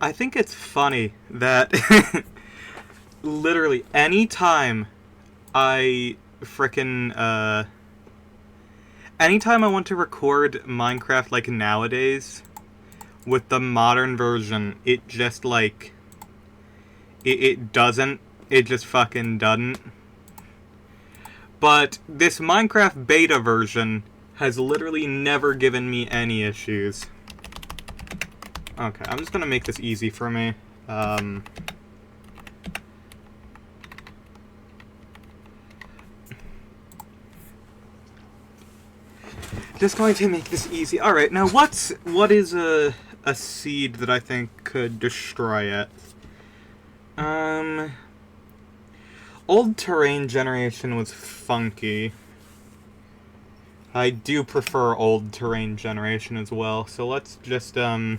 I think it's funny that literally anytime I frickin' anytime I want to record Minecraft like nowadays with the modern version, it just like it doesn't. It just fucking doesn't. But this Minecraft beta version has literally never given me any issues. Okay, I'm just gonna make this easy for me. Just going to make this easy. Alright, now what is a seed that I think could destroy it? Old terrain generation was funky. I do prefer old terrain generation as well, so let's just, I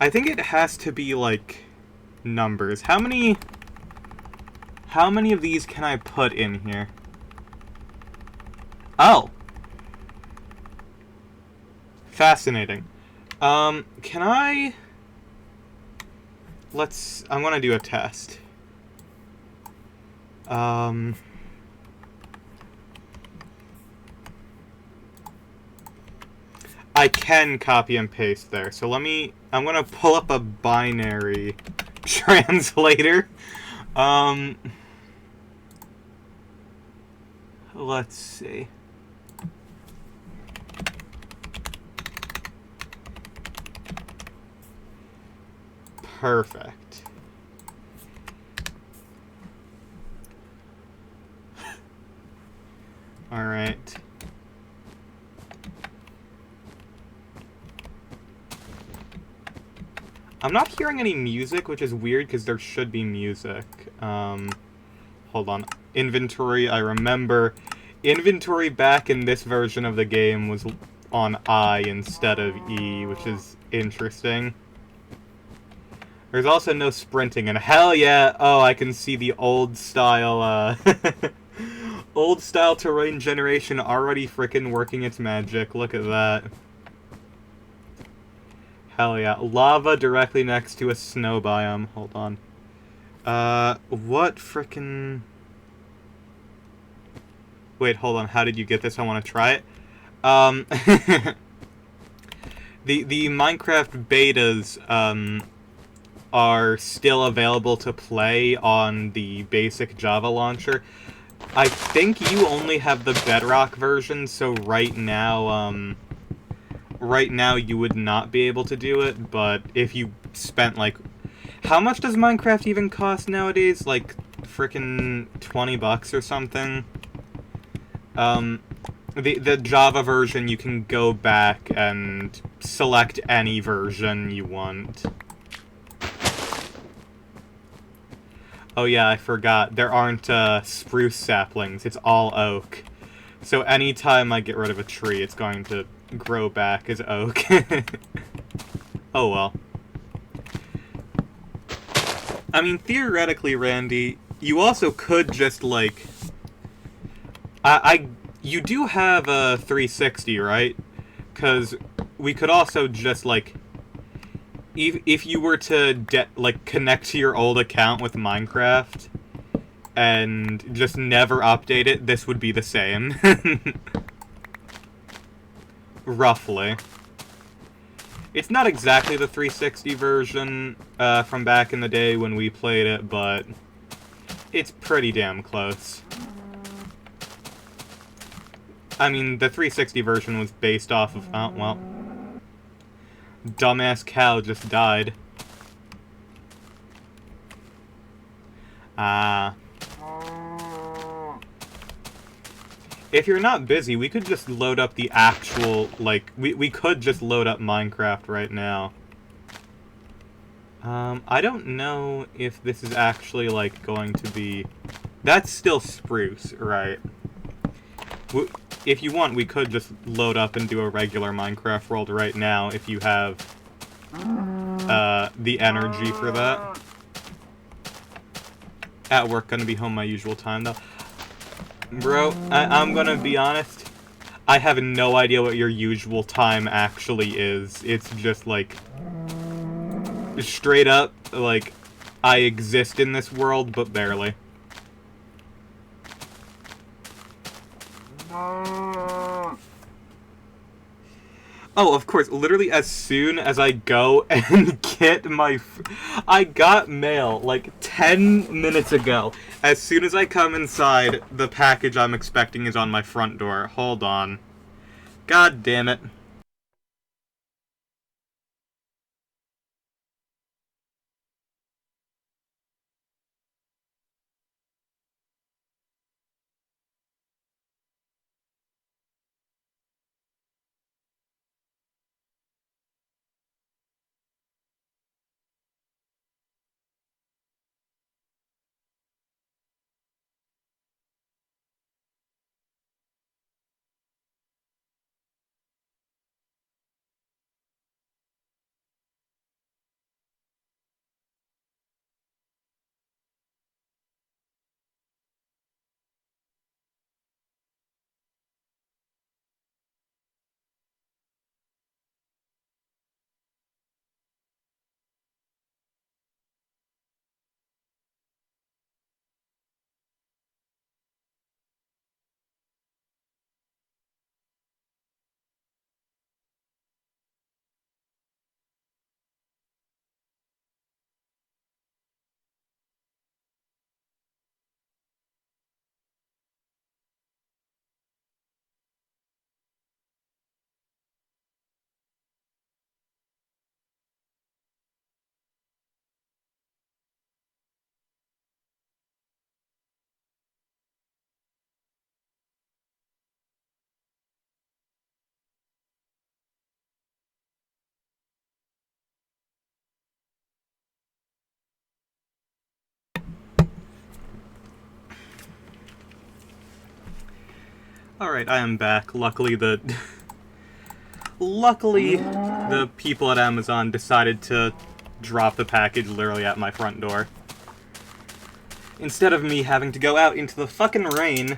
think it has to be, like, numbers. How many of these can I put in here? Oh! Fascinating. Can I... I'm gonna do a test. I can copy and paste there, so I'm gonna pull up a binary translator. Let's see. Perfect. Alright. I'm not hearing any music, which is weird because there should be music. Hold on. Inventory, I remember. Inventory back in this version of the game was on I instead of E, which is interesting. There's also no sprinting, and hell yeah! Oh, I can see the old style, old style terrain generation already frickin' working its magic. Look at that. Hell yeah. Lava directly next to a snow biome. Hold on. What frickin'... Wait, hold on. How did you get this? I want to try it. The Minecraft betas, are still available to play on the basic Java launcher. I think you only have the Bedrock version, so right now you would not be able to do it, but if you spent, like... How much does Minecraft even cost nowadays? Like, frickin' $20 or something? The Java version, you can go back and select any version you want. Oh yeah, I forgot. There aren't, spruce saplings. It's all oak. So anytime I get rid of a tree, it's going to grow back as oak. Oh well. I mean, theoretically, Randy, you also could just, like... You do have a 360, right? Because we could also just, like... If you were to, connect to your old account with Minecraft and just never update it, this would be the same. Roughly. It's not exactly the 360 version from back in the day when we played it, but it's pretty damn close. I mean, the 360 version was based off of... Oh, well... Dumbass cow just died. If you're not busy, we could just load up the actual, like, we could just load up Minecraft right now. I don't know if this is actually, like, going to be... That's still spruce, right? If you want, we could just load up and do a regular Minecraft world right now if you have the energy for that. At work, gonna be home my usual time, though. Bro, I'm gonna be honest. I have no idea what your usual time actually is. It's just like... straight up, like, I exist in this world, but barely. Oh, of course, literally as soon as I go and get I got mail, like, 10 minutes ago. As soon as I come inside, the package I'm expecting is on my front door. Hold on. God damn it. Alright, I am back. Luckily, the people at Amazon decided to drop the package literally at my front door. Instead of me having to go out into the fucking rain.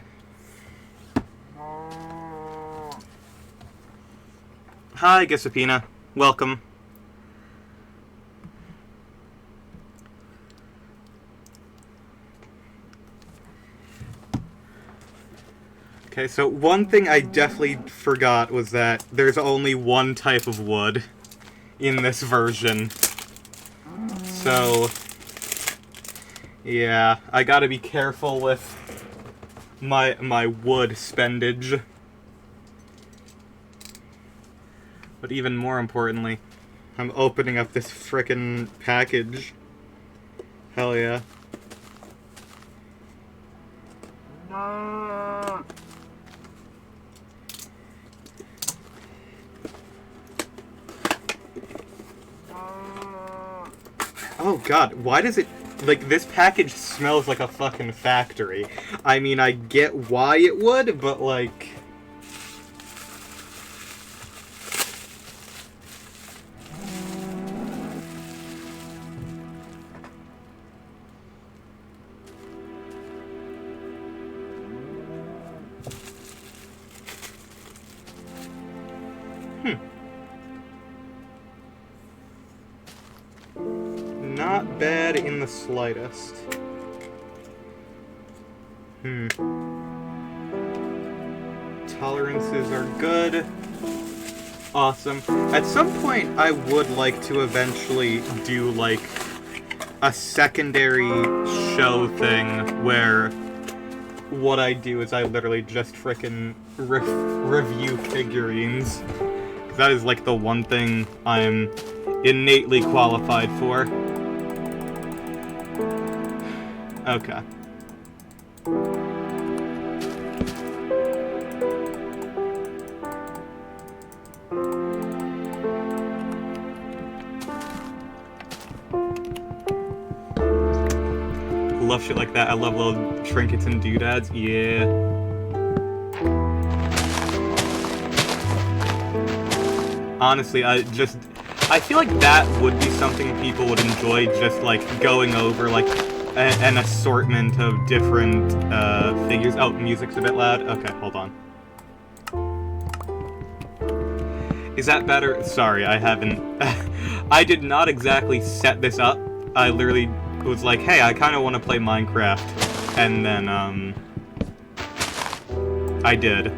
Hi, Gisapina. Welcome. Okay, so one thing I definitely forgot was that there's only one type of wood in this version. So, yeah, I gotta be careful with my wood spendage. But even more importantly, I'm opening up this frickin' package. Hell yeah. Oh god, why does it... Like, this package smells like a fucking factory. I mean, I get why it would, but like... Not bad in the slightest. Tolerances are good. Awesome. At some point, I would like to eventually do, like, a secondary show thing where what I do is I literally just frickin' review figurines. 'Cause that is, like, the one thing I'm innately qualified for. Okay. Love shit like that. I love little trinkets and doodads. Yeah. Honestly, I feel like that would be something people would enjoy, just like going over like an assortment of different figures. Oh, music's a bit loud. Okay, hold on. Is that better? Sorry, I haven't I did not exactly set this up. I literally was like, hey, I kind of want to play Minecraft. And then, I did.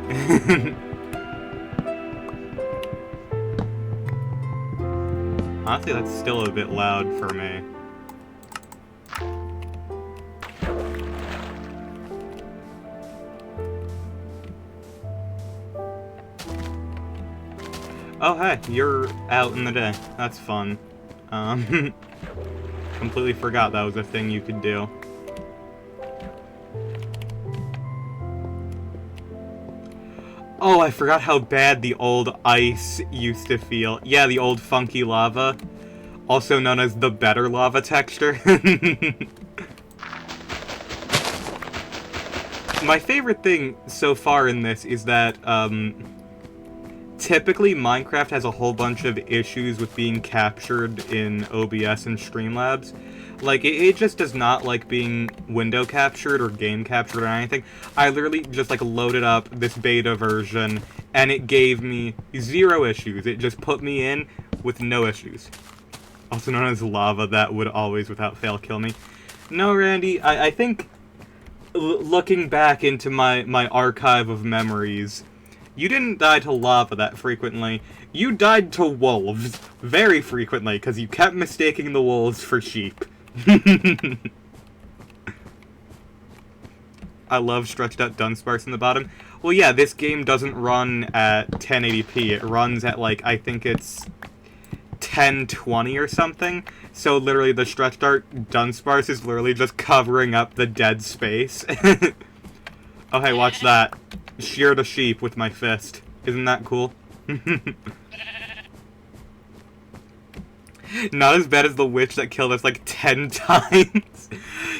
Honestly, that's still a bit loud for me. Oh, hey, you're out in the day. That's fun. Completely forgot that was a thing you could do. Oh, I forgot how bad the old ice used to feel. Yeah, the old funky lava. Also known as the better lava texture. My favorite thing so far in this is that, typically Minecraft has a whole bunch of issues with being captured in OBS and Streamlabs. Like, it just does not like being window captured or game captured or anything. I literally just, like, loaded up this beta version, and it gave me 0 issues. It just put me in with no issues. Also known as lava, that would always, without fail, kill me. No, Randy, I think, looking back into my archive of memories, you didn't die to lava that frequently. You died to wolves very frequently, because you kept mistaking the wolves for sheep. I love stretched out Dunsparce in the bottom. Well, yeah, this game doesn't run at 1080p. It runs at, like, I think it's 1020 or something. So literally the stretched out Dunsparce is literally just covering up the dead space. Oh, hey, watch that. Sheared a sheep with my fist. Isn't that cool? Not as bad as the witch that killed us like 10 times.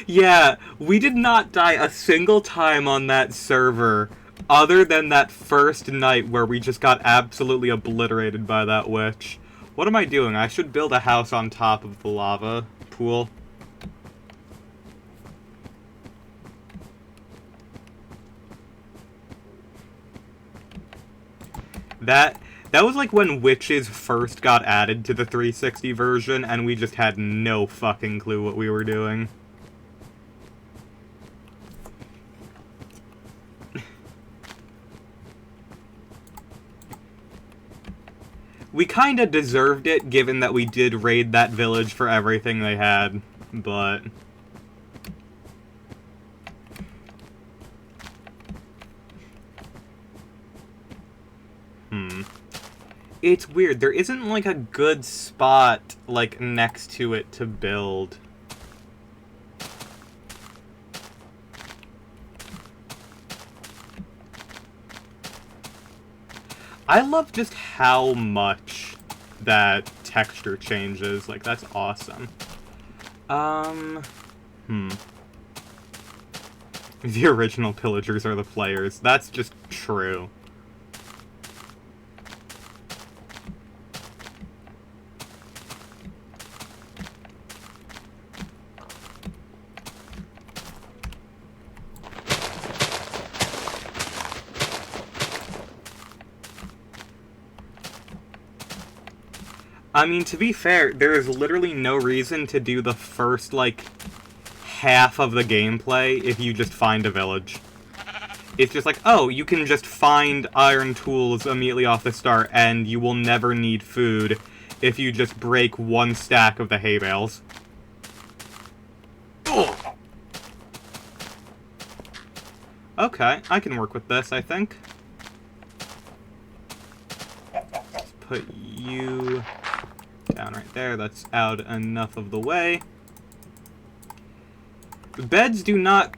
Yeah, we did not die a single time on that server, other than that first night where we just got absolutely obliterated by that witch. What am I doing? I should build a house on top of the lava pool. That was like when witches first got added to the 360 version, and we just had no fucking clue what we were doing. We kinda deserved it, given that we did raid that village for everything they had, but... It's weird. There isn't, like, a good spot, like, next to it to build. I love just how much that texture changes. Like, that's awesome. The original pillagers are the players. That's just true. I mean, to be fair, there is literally no reason to do the first, like, half of the gameplay if you just find a village. It's just like, oh, you can just find iron tools immediately off the start, and you will never need food if you just break 1 stack of the hay bales. Ugh. Okay, I can work with this, I think. Let's put you... down right there. That's out enough of the way. Beds do not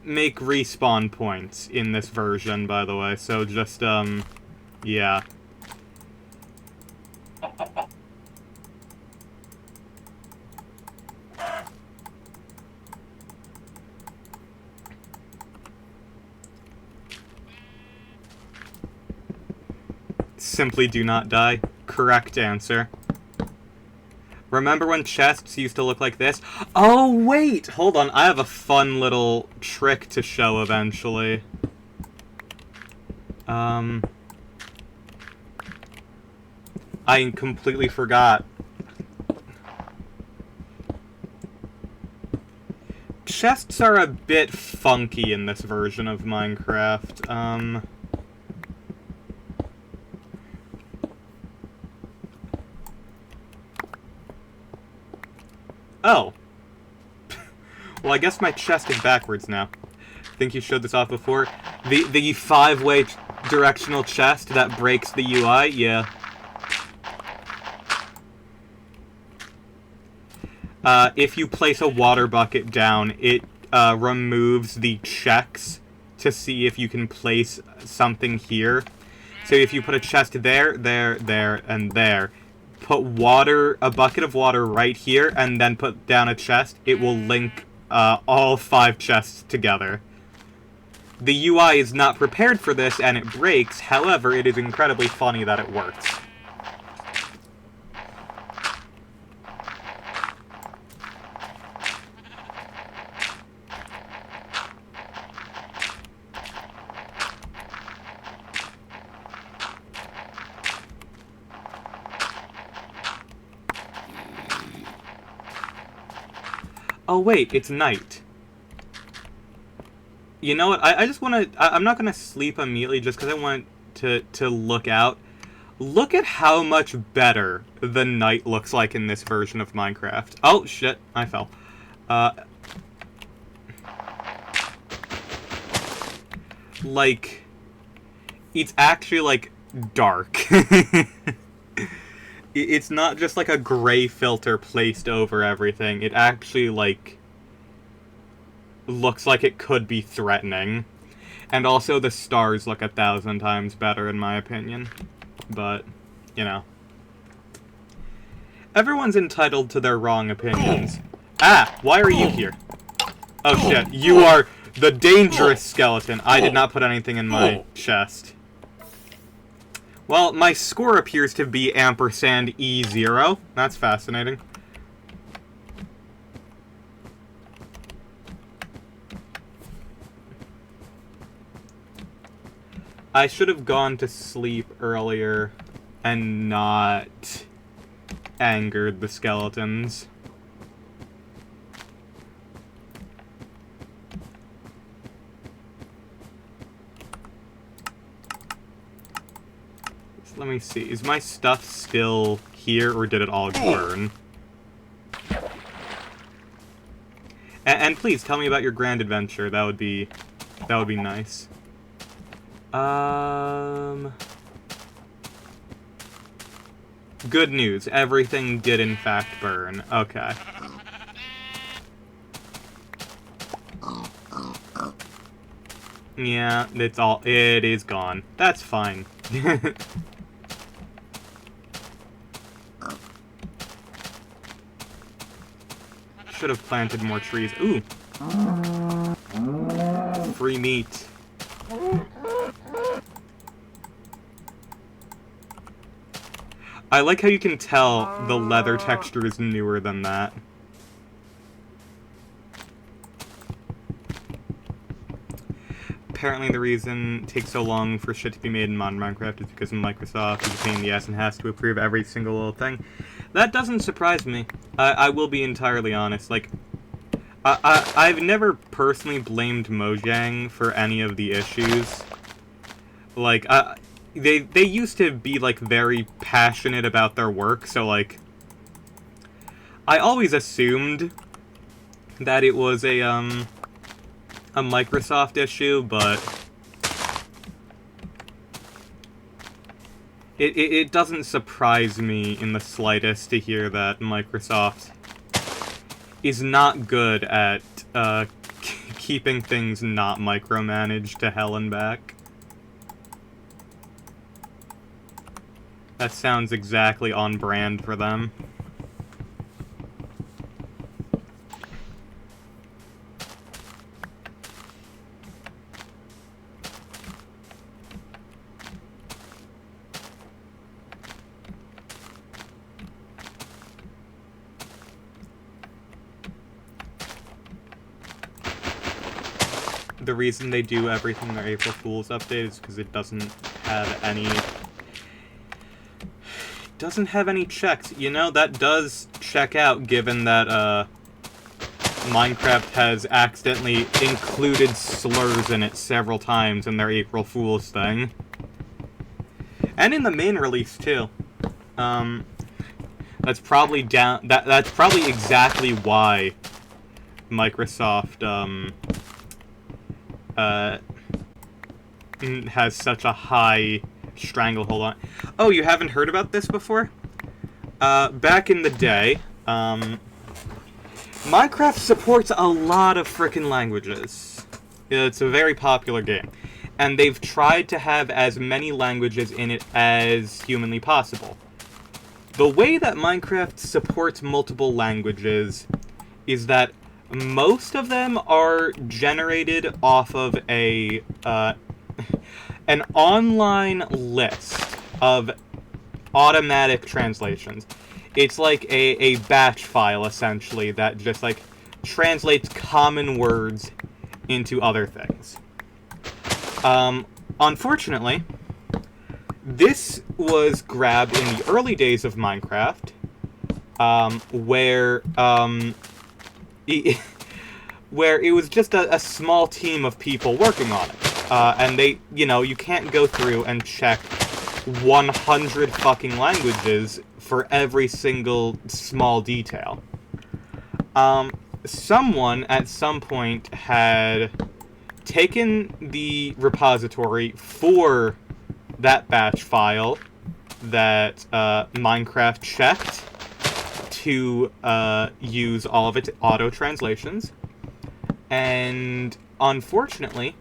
make respawn points in this version, by the way, so just, yeah. Simply do not die. Correct answer. Remember when chests used to look like this? Oh, wait! Hold on, I have a fun little trick to show eventually. I completely forgot. chests are a bit funky in this version of Minecraft. Oh. Well, I guess my chest is backwards now. I think you showed this off before. The 5-way directional chest that breaks the UI, yeah. If you place a water bucket down, it removes the checks to see if you can place something here. So if you put a chest there, there, and there, put a bucket of water right here, and then put down a chest, it will link all 5 chests together. The UI is not prepared for this, and it breaks. However, it is incredibly funny that it works. Oh wait, it's night. You know what, I just want to... I'm not going to sleep immediately just because I want to look out. Look at how much better the night looks like in this version of Minecraft. Oh, shit, I fell. Like, it's actually, like, dark. It's not just, like, a gray filter placed over everything. It actually, like, looks like it could be threatening. And also the stars look 1,000 times better, in my opinion. But, you know. Everyone's entitled to their wrong opinions. Ah! Why are you here? Oh, shit. You are the dangerous skeleton. I did not put anything in my chest. Well, my score appears to be ampersand E0. That's fascinating. I should have gone to sleep earlier and not angered the skeletons. Let me see. Is my stuff still here, or did it all burn? And please tell me about your grand adventure. That would be nice. Good news. Everything did in fact burn. Okay. Yeah, it is gone. That's fine. Should have planted more trees. Ooh. Free meat. I like how you can tell the leather texture is newer than that. Apparently the reason it takes so long for shit to be made in modern Minecraft is because Microsoft is a pain in the ass and has to approve every single little thing. That doesn't surprise me. I will be entirely honest. Like, I've never personally blamed Mojang for any of the issues. Like, they used to be, like, very passionate about their work, so, like, I always assumed that it was a Microsoft issue, but it doesn't surprise me in the slightest to hear that Microsoft is not good at keeping things not micromanaged to hell and back. That sounds exactly on brand for them. The reason they do everything in their April Fool's update is because it doesn't have any checks. You know, that does check out, given that Minecraft has accidentally included slurs in it several times in their April Fool's thing. And in the main release, too. That's probably that's probably exactly why Microsoft, has such a high stranglehold on. Oh, you haven't heard about this before? Back in the day, Minecraft supports a lot of frickin' languages. It's a very popular game. And they've tried to have as many languages in it as humanly possible. The way that Minecraft supports multiple languages is that most of them are generated off of a an online list of automatic translations. It's like a batch file, essentially, that just, like, translates common words into other things. Unfortunately, this was grabbed in the early days of Minecraft, where it was just a small team of people working on it. And they, you can't go through and check 100 fucking languages for every single small detail. Someone at some point had taken the repository for that batch file that Minecraft checked to use all of its auto-translations, and unfortunately,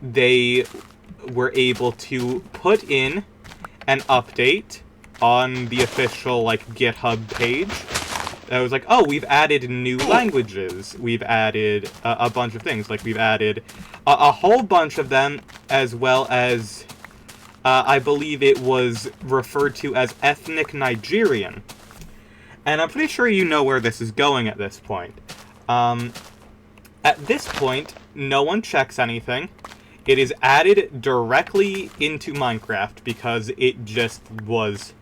they were able to put in an update on the official, like, GitHub page that was like, oh, we've added new languages, we've added a bunch of things, like, we've added a whole bunch of them, as well as, I believe it was referred to as ethnic Nigerian. And I'm pretty sure you know where this is going at this point. At this point, no one checks anything. It is added directly into Minecraft because it just was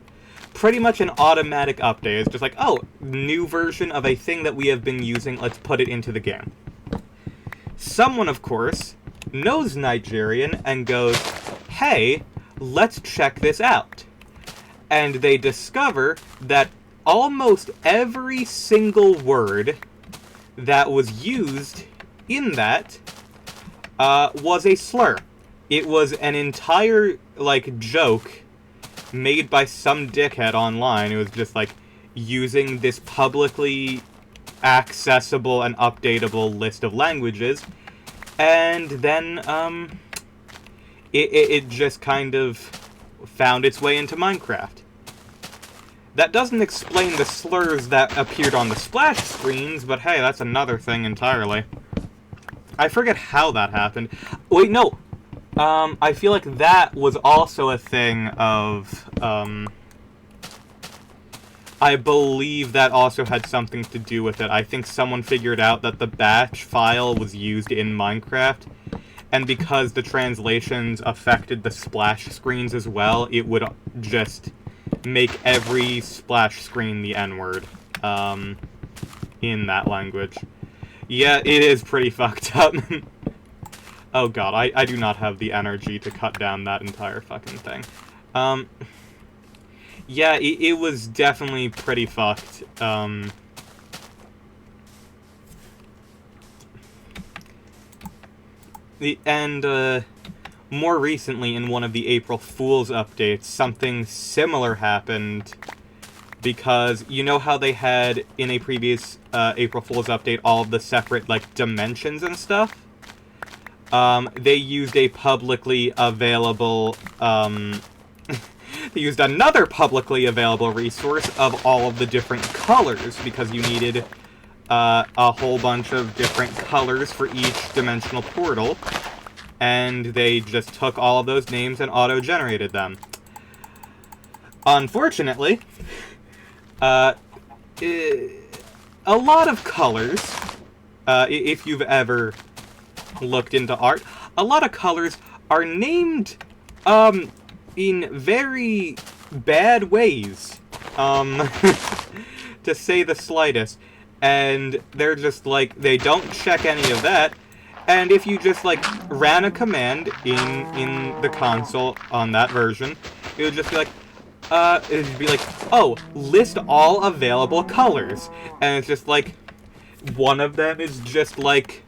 pretty much an automatic update. It's just like, oh, new version of a thing that we have been using, let's put it into the game. Someone, of course, knows Nigerian and goes, hey, let's check this out. And they discover that almost every single word that was used in that was a slur. It was an entire, like, joke made by some dickhead online. It was just, like, using this publicly accessible and updatable list of languages, and then, it just kind of found its way into Minecraft. That doesn't explain the slurs that appeared on the splash screens, but hey, that's another thing entirely. I forget how that happened. Wait, no! I feel like that was also a thing of, I believe that also had something to do with it. I think someone figured out that the batch file was used in Minecraft, and because the translations affected the splash screens as well, it would just make every splash screen the N-word, in that language. Yeah, it is pretty fucked up. Oh god, I do not have the energy to cut down that entire fucking thing. Yeah, it was definitely pretty fucked. More recently, in one of the April Fool's updates, something similar happened, because you know how they had, in a previous April Fool's update, all of the separate, like, dimensions and stuff? They used a publicly available, they used another publicly available resource of all of the different colors, because you needed a whole bunch of different colors for each dimensional portal, and they just took all of those names and auto-generated them. Unfortunately, a lot of colors, if you've ever looked into art, a lot of colors are named, in very bad ways, to say the slightest. and they're just like, they don't check any of that. And if you just like ran a command in the console on that version, it would just be like, oh, list all available colors, and it's just like, one of them is just like,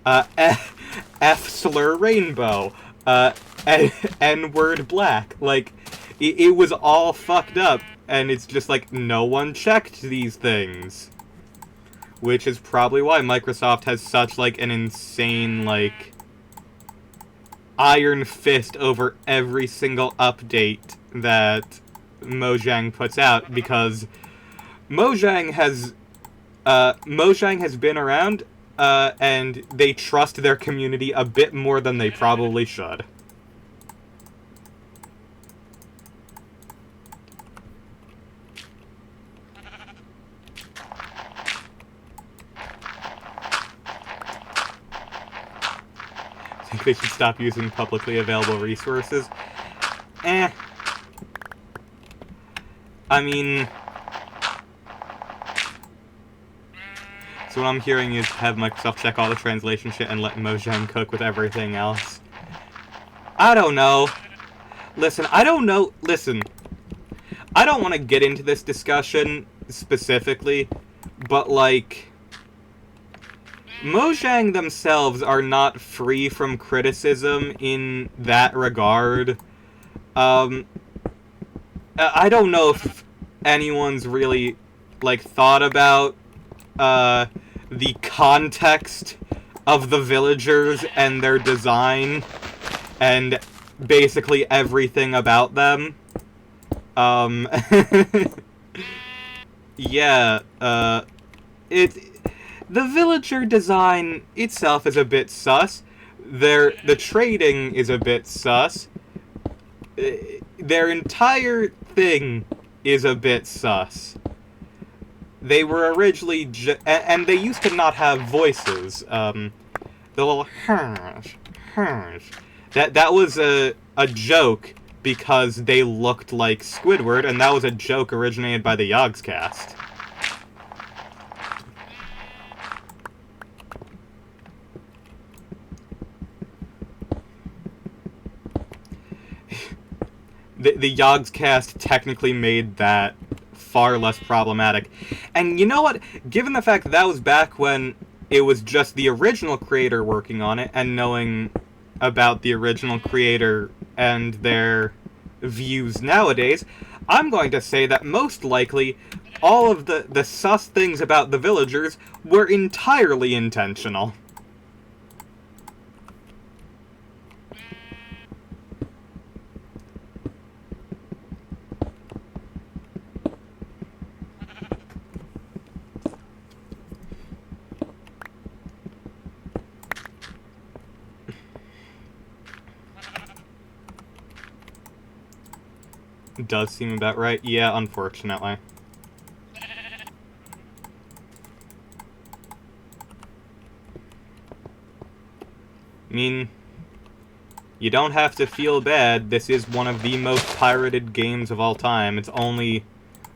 F slur rainbow, N-word black. Like, it was all fucked up, and it's just like, no one checked these things. Which is probably why Microsoft has such, like, an insane, like, iron fist over every single update that Mojang puts out, because Mojang has been around, and they trust their community a bit more than they probably should. I think they should stop using publicly available resources. I mean, so what I'm hearing is have Microsoft check all the translation shit and let Mojang cook with everything else. I don't know. Listen, I don't want to get into this discussion specifically, but, like, Mojang themselves are not free from criticism in that regard. I don't know if anyone's really, like, thought about, the context of the villagers and their design, and basically everything about them. Yeah, the villager design itself is a bit sus. The trading is a bit sus. Their entire thing is a bit sus. They were originally and they used to not have voices. The little that was a joke because they looked like Squidward, and that was a joke originated by the Yogscast. The Yogscast technically made that far less problematic. And you know what? Given the fact that was back when it was just the original creator working on it, and knowing about the original creator and their views nowadays, I'm going to say that most likely all of the sus things about the villagers were entirely intentional. Does seem about right. Yeah, unfortunately. I mean, you don't have to feel bad. This is one of the most pirated games of all time. It's only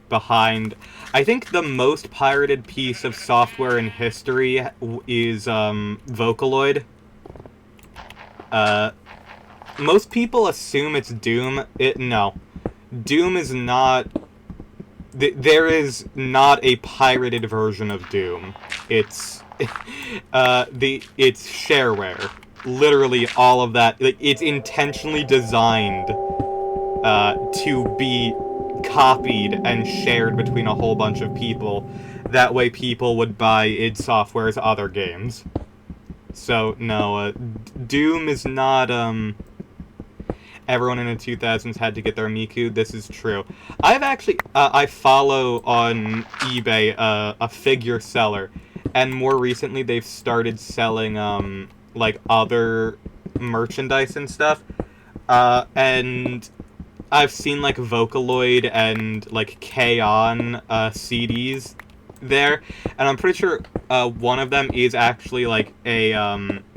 behind... I think the most pirated piece of software in history is Vocaloid. Most people assume it's Doom. No. Doom is not... There is not a pirated version of Doom. It's... it's shareware. Literally all of that. Like, it's intentionally designed to be copied and shared between a whole bunch of people. That way people would buy id Software's other games. So, no, Doom is not, everyone in the 2000s had to get their Miku. This is true. I've actually, I follow on eBay a figure seller, and more recently they've started selling, like, other merchandise and stuff, and I've seen, like, Vocaloid and, like, K-On! CDs there, and I'm pretty sure, one of them is actually, like, a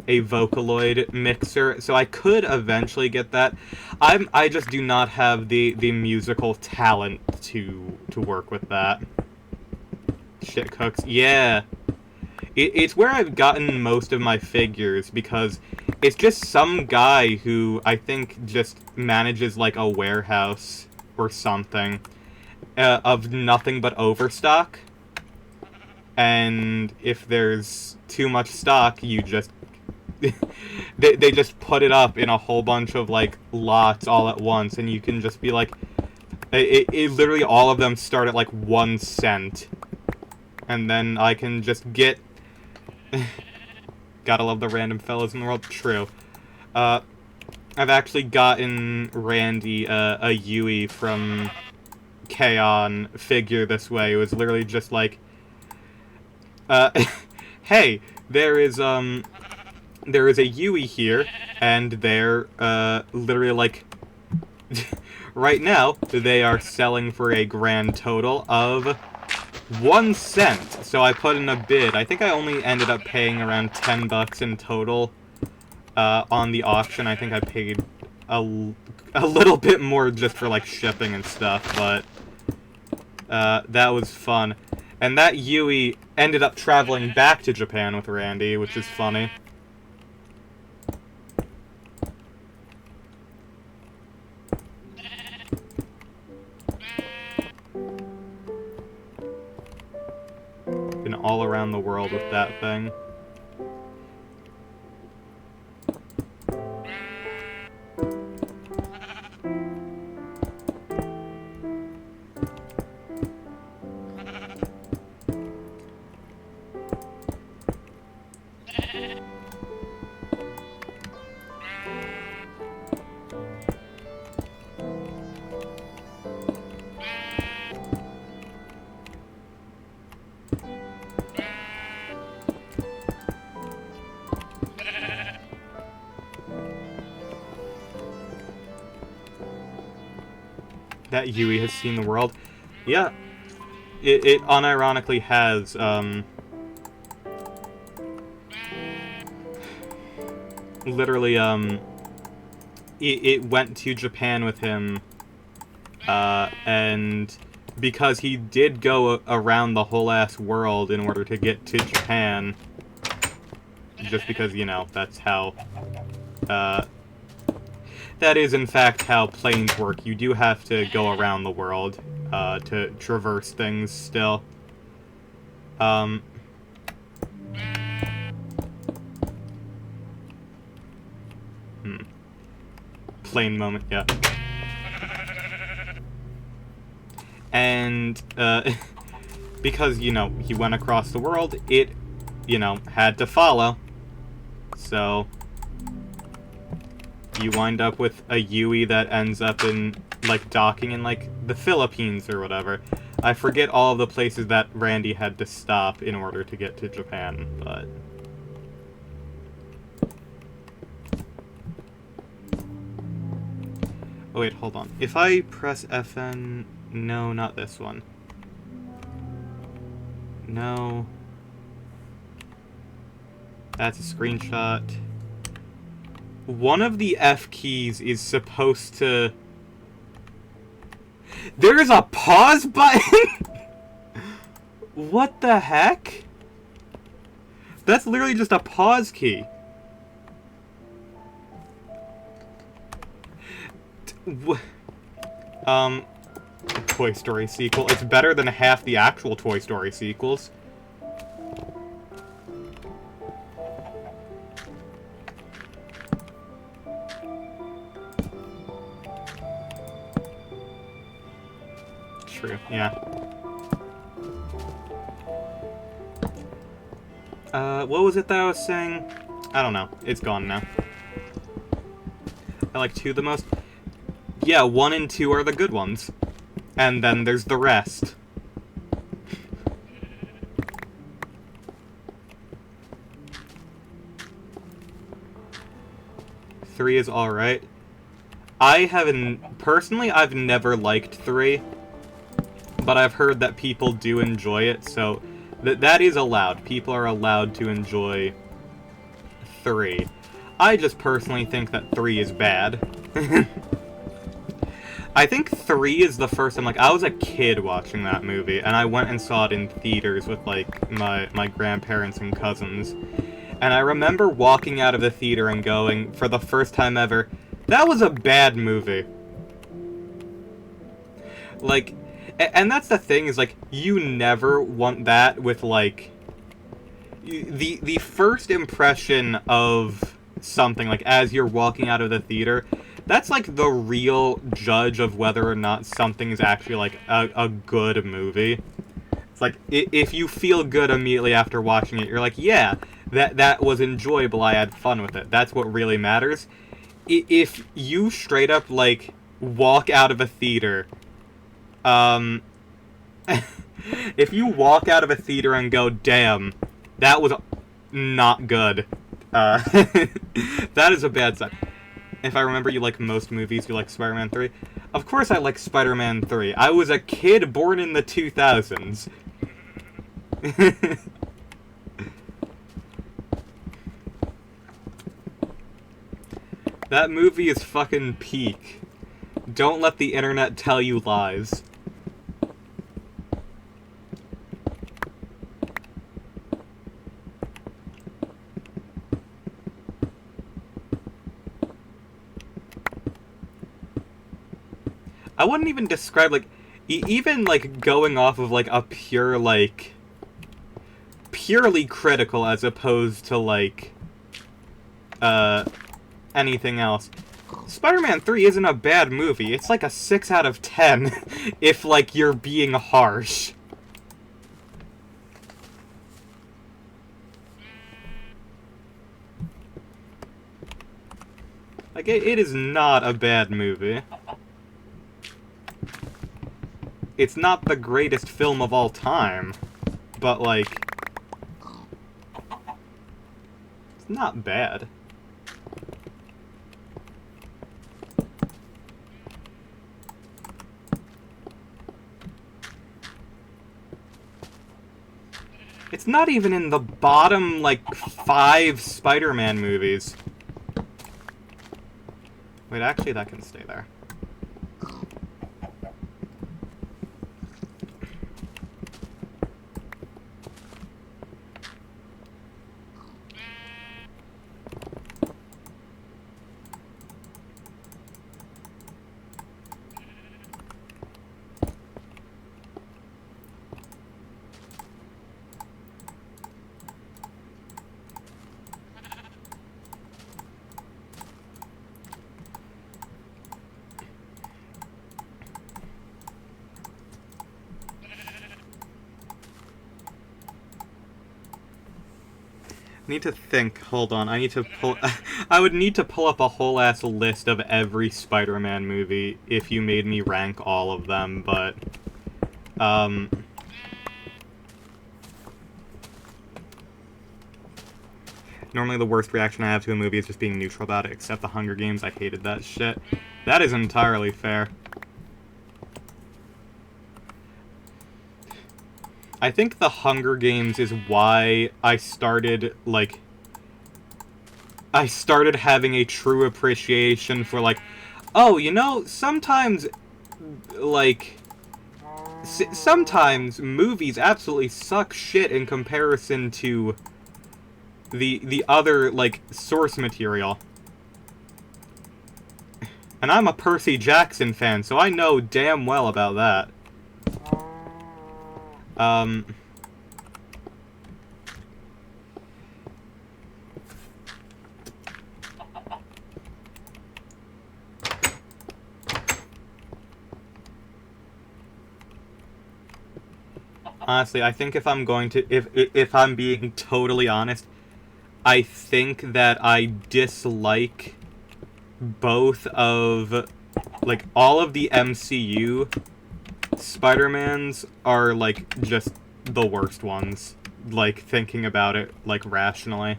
Vocaloid mixer, so I could eventually get that. I just do not have the musical talent to work with that. Shit cooks. Yeah. It's where I've gotten most of my figures, because it's just some guy who I think just manages, like, a warehouse or something of nothing but overstock. And if there's too much stock, you just... they just put it up in a whole bunch of, like, lots all at once, and you can just be like... It literally, all of them start at, like, 1 cent. And then I can just get... Gotta love the random fellas in the world. True. I've actually gotten Randy a Yui from K-On! Figure this way. It was literally just like... hey, there is a Yui here, and they're, literally, like... right now, they are selling for a grand total of... 1 cent. So I put in a bid. I think I only ended up paying around $10 in total on the auction. I think I paid a little bit more just for, like, shipping and stuff, but that was fun. And that Yui ended up traveling back to Japan with Randy, which is funny. Been all around the world with that thing. That Yui has seen the world. Yeah. It unironically has, literally, it went to Japan with him, and because he did go around the whole ass world in order to get to Japan, just because, you know, that's how, that is, in fact, how planes work. You do have to go around the world to traverse things still. Plane moment, yeah. And, because, you know, he went across the world, it, you know, had to follow. So... you wind up with a Yui that ends up in, like, docking in, like, the Philippines or whatever. I forget all of the places that Randy had to stop in order to get to Japan, but... oh, wait, hold on. If I press FN... no, not this one. No. That's a screenshot. One of the F keys is supposed to... there's a pause button?! What the heck? That's literally just a pause key. Toy Story sequel. It's better than half the actual Toy Story sequels. True, yeah. What was it that I was saying? I don't know. It's gone now. I like 2 the most. Yeah, 1 and 2 are the good ones. And then there's the rest. Three is alright. Personally, I've never liked 3. But I've heard that people do enjoy it, so that is allowed. People are allowed to enjoy 3. I just personally think that 3 is bad. I think 3 is the first time, like, I was a kid watching that movie, and I went and saw it in theaters with, like, my grandparents and cousins. And I remember walking out of the theater and going, for the first time ever, that was a bad movie. Like, and that's the thing, is, like, you never want that with, like, the first impression of something, like, as you're walking out of the theater, that's, like, the real judge of whether or not something is actually, like, a good movie. It's like, if you feel good immediately after watching it, you're like, yeah, that was enjoyable, I had fun with it. That's what really matters. If you straight up, like, walk out of a theater, if you walk out of a theater and go, damn, that was not good, that is a bad sign. If I remember, you like most movies, you like Spider-Man 3. Of course I like Spider-Man 3. I was a kid born in the 2000s. That movie is fucking peak. Don't let the internet tell you lies. I wouldn't even describe, like, even, like, going off of, like, a pure, like, purely critical as opposed to, like, anything else. Spider-Man 3 isn't a bad movie. It's like a 6 out of 10 if, like, you're being harsh. Like, it is not a bad movie. It's not the greatest film of all time, but, like, it's not bad. It's not even in the bottom, like, 5 Spider-Man movies. Wait, actually, that can stay there. I need to think. Hold on. I need to pull... I would need to pull up a whole-ass list of every Spider-Man movie if you made me rank all of them, but... Normally the worst reaction I have to a movie is just being neutral about it, except The Hunger Games. I hated that shit. That is entirely fair. I think The Hunger Games is why I started, like... I started having a true appreciation for, like... Oh, you know, sometimes... Like... sometimes movies absolutely suck shit in comparison to... the other, like, source material. And I'm a Percy Jackson fan, so I know damn well about that. Honestly, I think if I'm going to... If I'm being totally honest, I think that I dislike both of... Like, all of the MCU Spider-Mans are, like, just the worst ones. Like, thinking about it, like, rationally.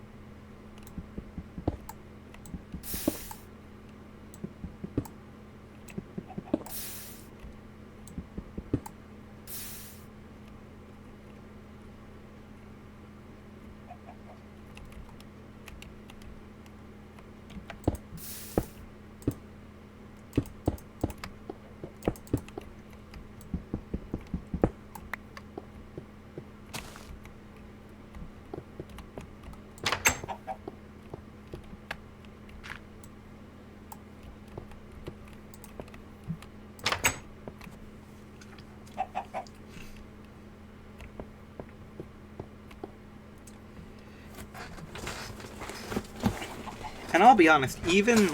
And I'll be honest, even,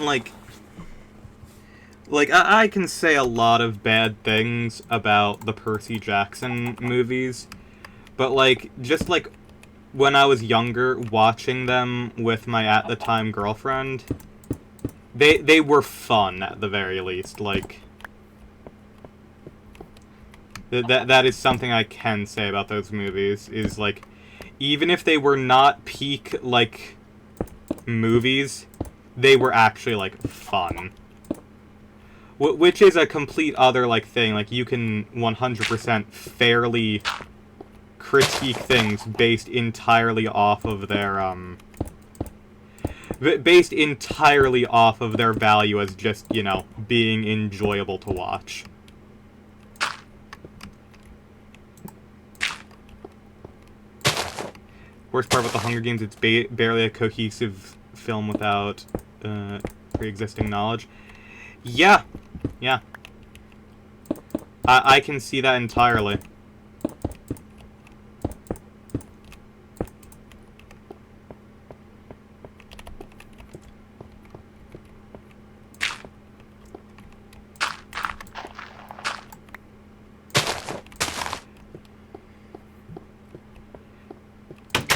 I can say a lot of bad things about the Percy Jackson movies, but, just, when I was younger, watching them with my at-the-time girlfriend, they were fun, at the very least, that is something I can say about those movies, is, even if they were not peak, movies, they were actually, fun. Which is a complete other, thing. You can 100% fairly critique things based entirely off of their, value as just, being enjoyable to watch. Worst part about the Hunger Games, it's barely a cohesive film without pre-existing knowledge. Yeah. I can see that entirely.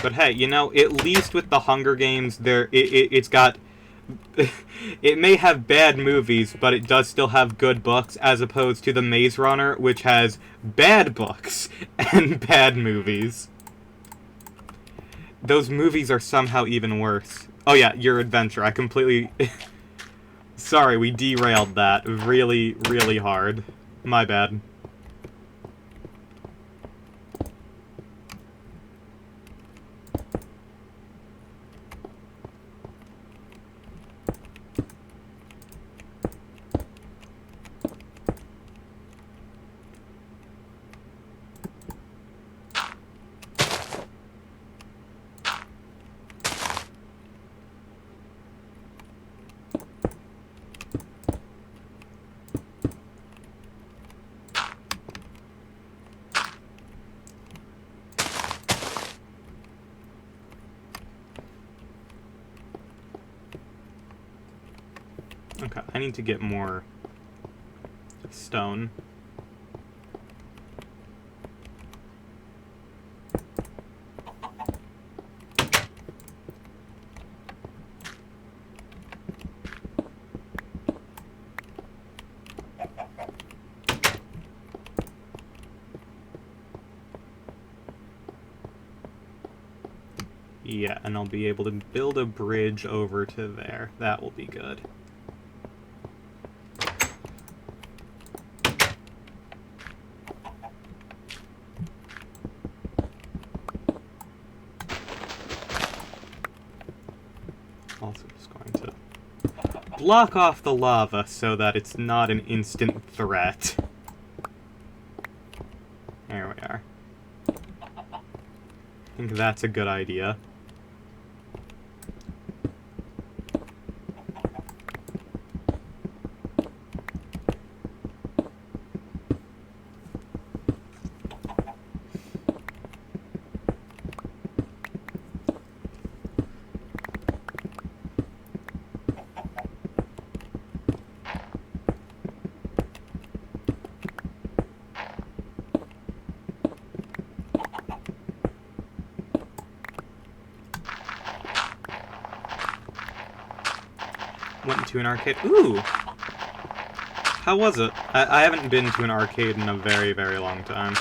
But hey, at least with the Hunger Games, it's got... it may have bad movies, but it does still have good books, as opposed to The Maze Runner, which has bad books and bad movies. Those movies are somehow even worse. Oh yeah, Your Adventure. I completely... Sorry, we derailed that really, really hard. My bad. Okay, I need to get more stone. Yeah, and I'll be able to build a bridge over to there. That will be good. Also just going to block off the lava so that it's not an instant threat. There we are. I think that's a good idea. Went to an arcade. Ooh! How was it? I haven't been to an arcade in a very, very long time.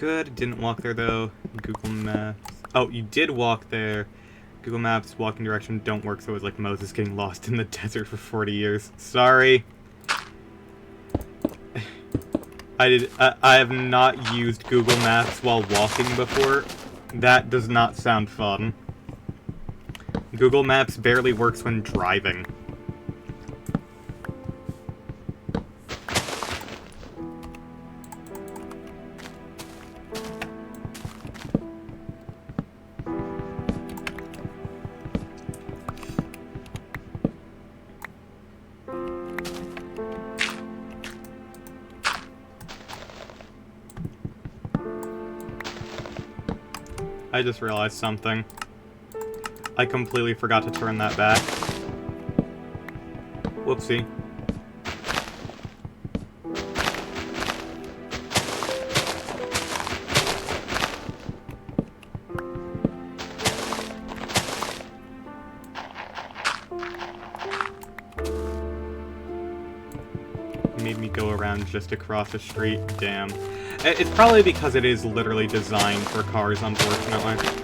good. Didn't walk there, though. Google Maps. Oh, you did walk there. Google Maps, walking direction don't work, so it was like Moses getting lost in the desert for 40 years. Sorry. I have not used Google Maps while walking before. That does not sound fun. Google Maps barely works when driving. I just realized something. I completely forgot to turn that back. Whoopsie. Made me go around just across the street. Damn. It's probably because it is literally designed for cars, unfortunately.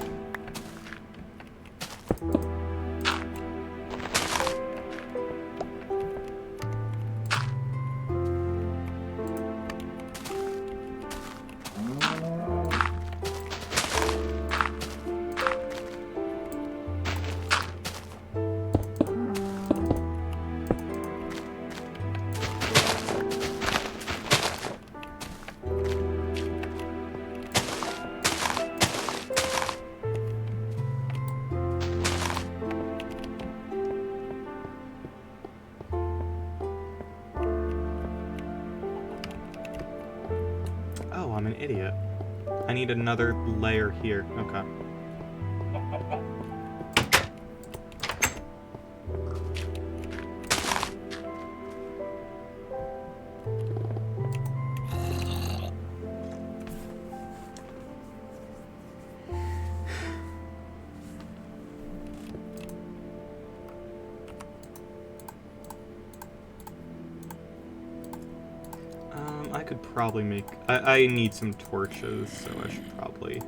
Oh, I'm an idiot. I need another layer here. Okay. I could probably make... I need some torches, so I should probably...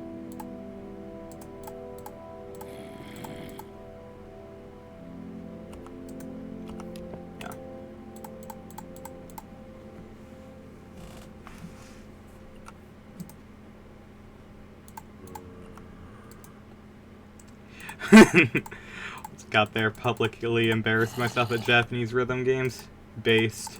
Yeah. Got there, publicly embarrassed myself at Japanese rhythm games. Based.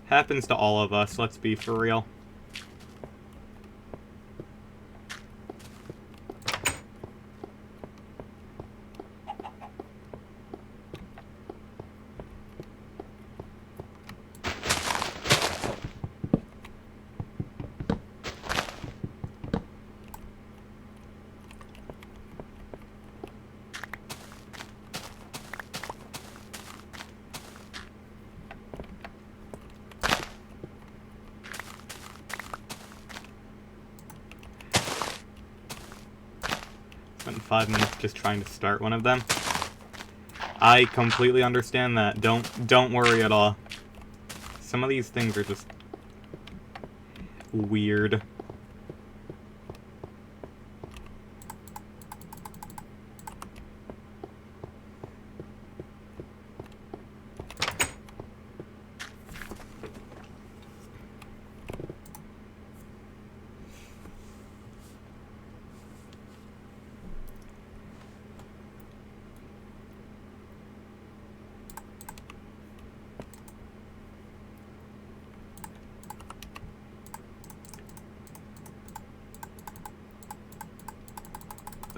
Happens to all of us, let's be for real. Spent 5 minutes just trying to start one of them. I completely understand that. Don't worry at all. Some of these things are just weird.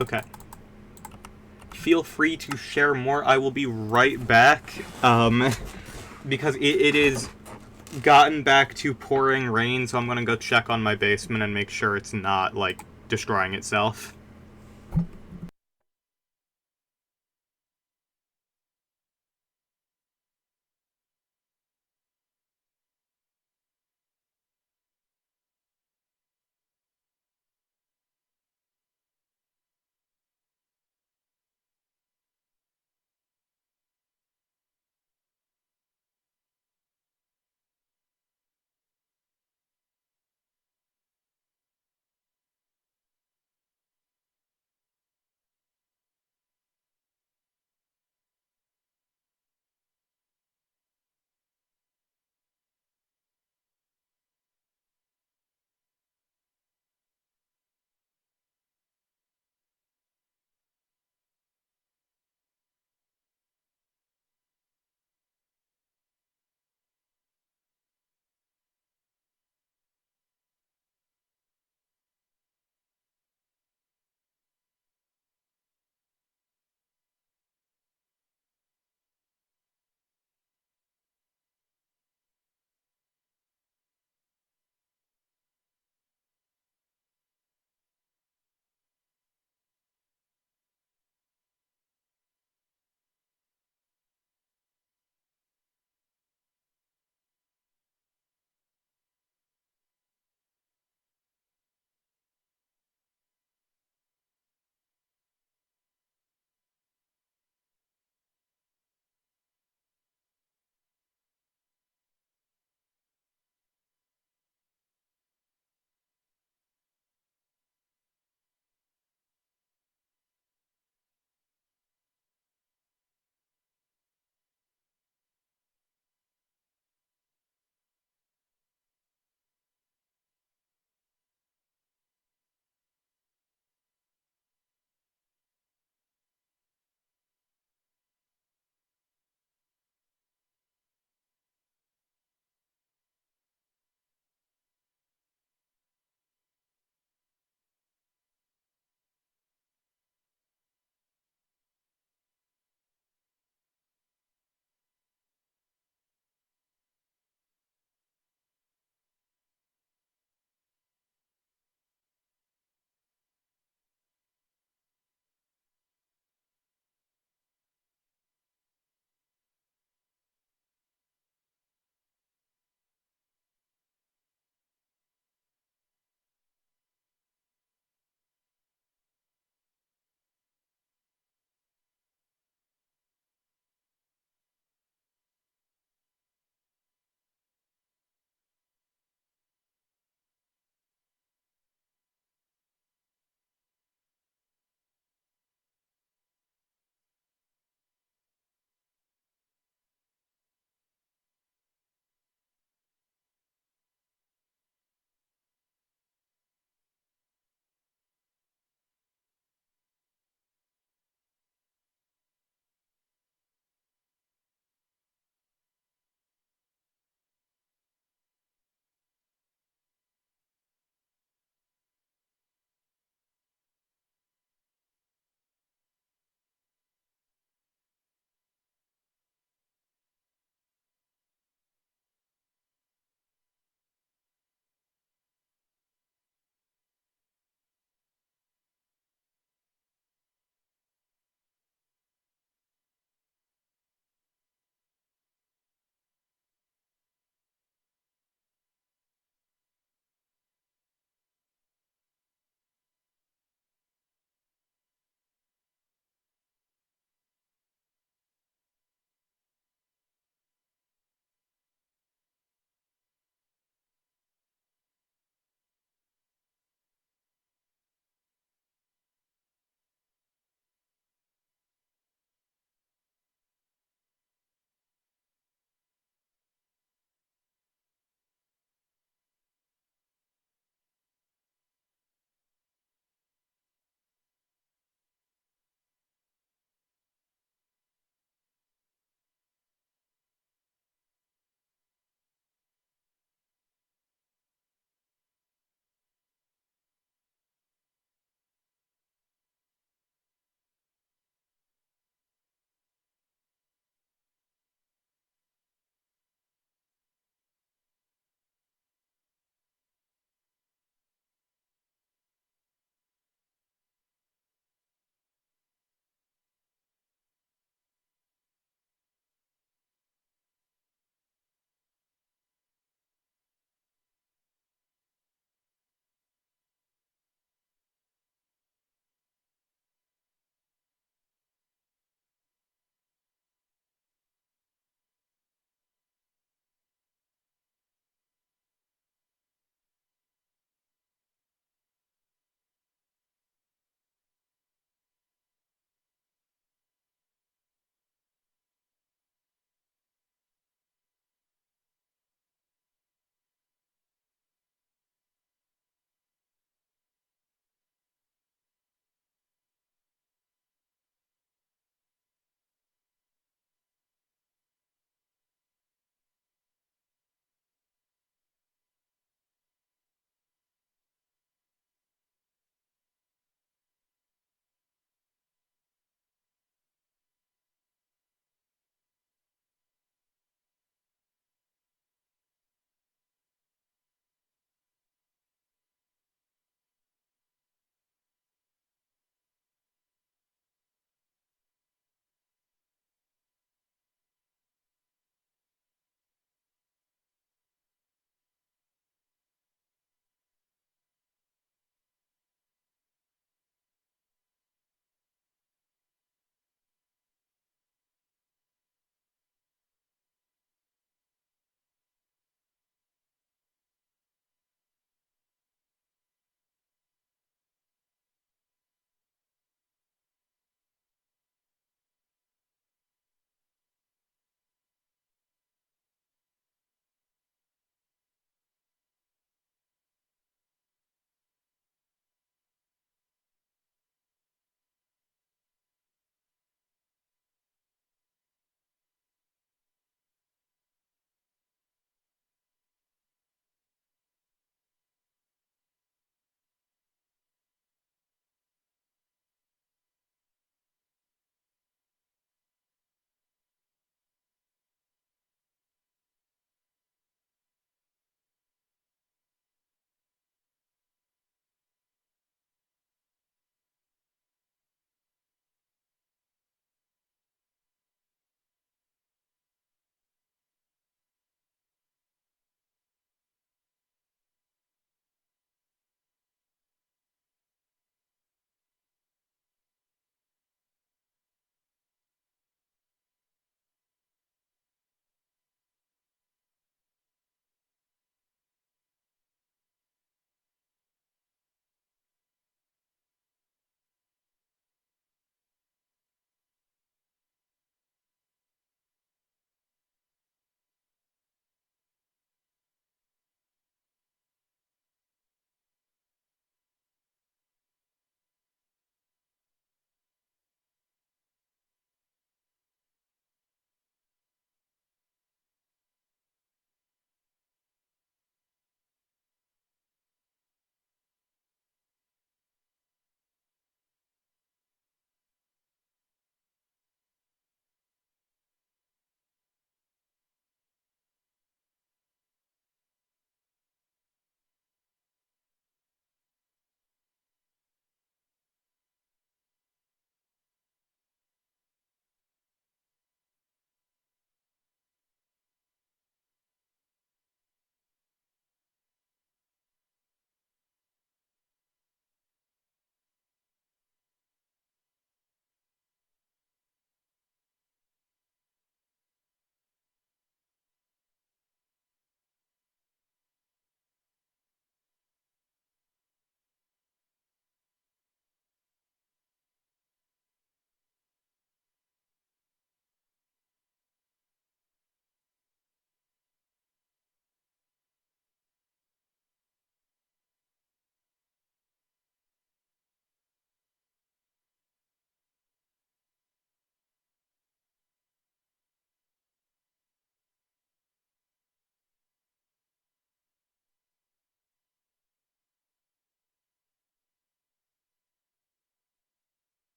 Okay. Feel free to share more. I will be right back. Because it is gotten back to pouring rain, so I'm gonna go check on my basement and make sure it's not, like, destroying itself.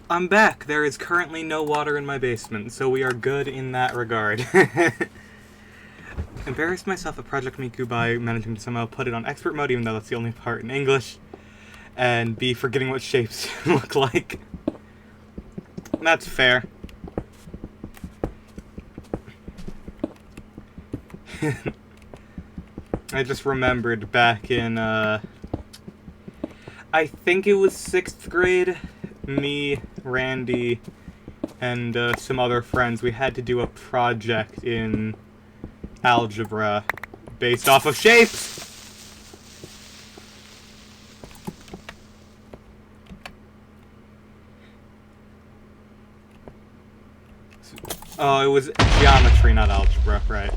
I'm back. There is currently no water in my basement, so we are good in that regard. Embarrassed myself at Project Miku by managing to somehow put it on expert mode, even though that's the only part in English. And B, forgetting what shapes look like. That's fair. I just remembered back in, I think it was 6th grade, me, Randy, and some other friends, we had to do a project in algebra based off of shapes. Oh, it was geometry, not algebra, right.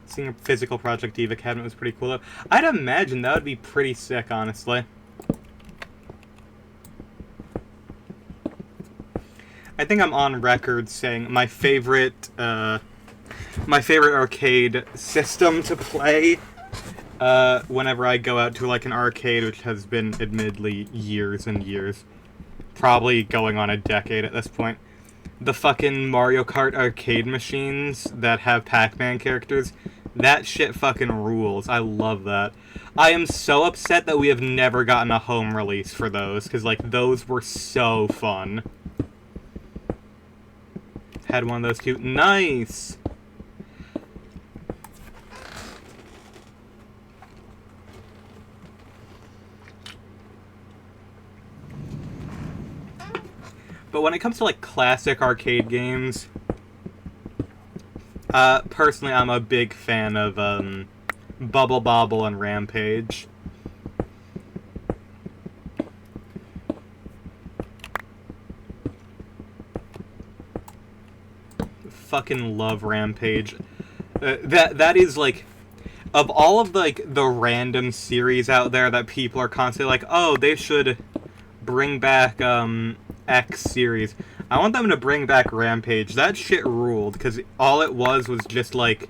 Seeing a physical Project Diva cabinet was pretty cool, though. I'd imagine that would be pretty sick, honestly. I think I'm on record saying my favorite arcade system to play whenever I go out to, like, an arcade, which has been, admittedly, years and years. Probably going on a decade at this point. The fucking Mario Kart arcade machines that have Pac-Man characters, that shit fucking rules. I love that. I am so upset that we have never gotten a home release for those, because, like, those were so fun. Had one of those too. Nice! But when it comes to, like, classic arcade games, personally, I'm a big fan of, Bubble Bobble and Rampage. Fucking love Rampage. That is, like, of all of, like, the random series out there that people are constantly like, oh, they should bring back, X series. I want them to bring back Rampage. That shit ruled, because all it was just, like,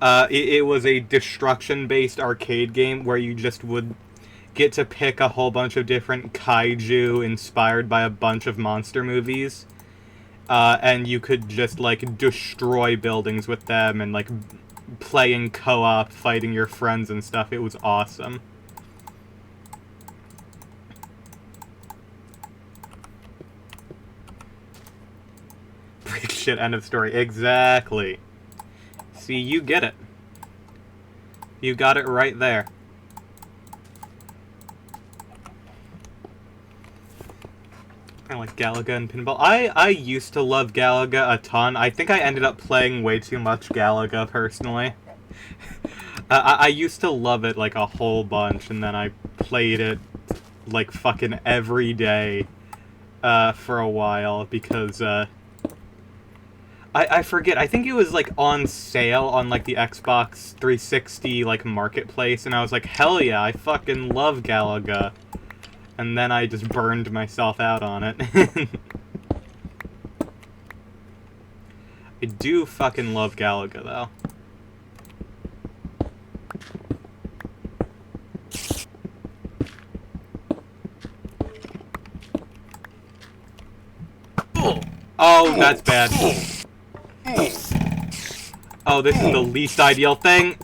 it was a destruction-based arcade game where you just would get to pick a whole bunch of different kaiju inspired by a bunch of monster movies. And you could just, like, destroy buildings with them and, like, play in co-op, fighting your friends and stuff. It was awesome. Break shit, end of story. Exactly. See, you get it. You got it right there. I like Galaga and pinball. I used to love Galaga a ton. I think I ended up playing way too much Galaga, personally. I used to love it, like, a whole bunch, and then I played it, like, fucking every day for a while, because, I forget, I think it was, like, on sale on, like, the Xbox 360, like, marketplace, and I was like, hell yeah, I fucking love Galaga. And then I just burned myself out on it. I do fucking love Galaga, though. Oh, that's bad. Oh, this is the least ideal thing.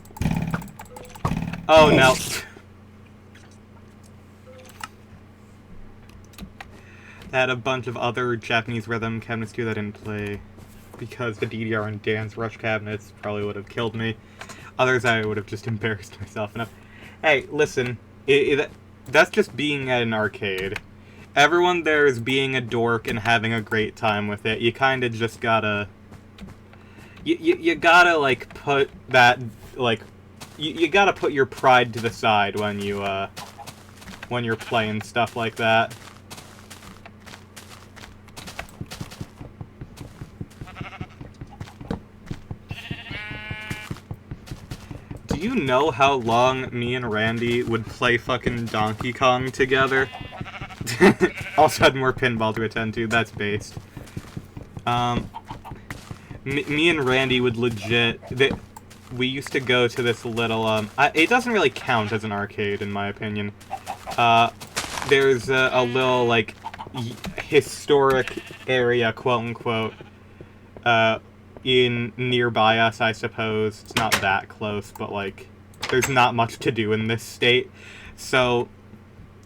Oh, no. I had a bunch of other Japanese rhythm cabinets too that I didn't play because the DDR and Dance Rush cabinets probably would have killed me. Others I would have just embarrassed myself enough. Hey, listen, that's just being at an arcade. Everyone there is being a dork and having a great time with it. You kind of just gotta... You gotta, like, put that, like... You gotta put your pride to the side when you're playing stuff like that. Do you know how long me and Randy would play fucking Donkey Kong together? Also had more pinball to attend to. That's based. Me and Randy would legit... we used to go to this little, it doesn't really count as an arcade, in my opinion. There's a little, like, historic area, quote-unquote, in nearby us, I suppose. It's not that close, but, like, there's not much to do in this state. So,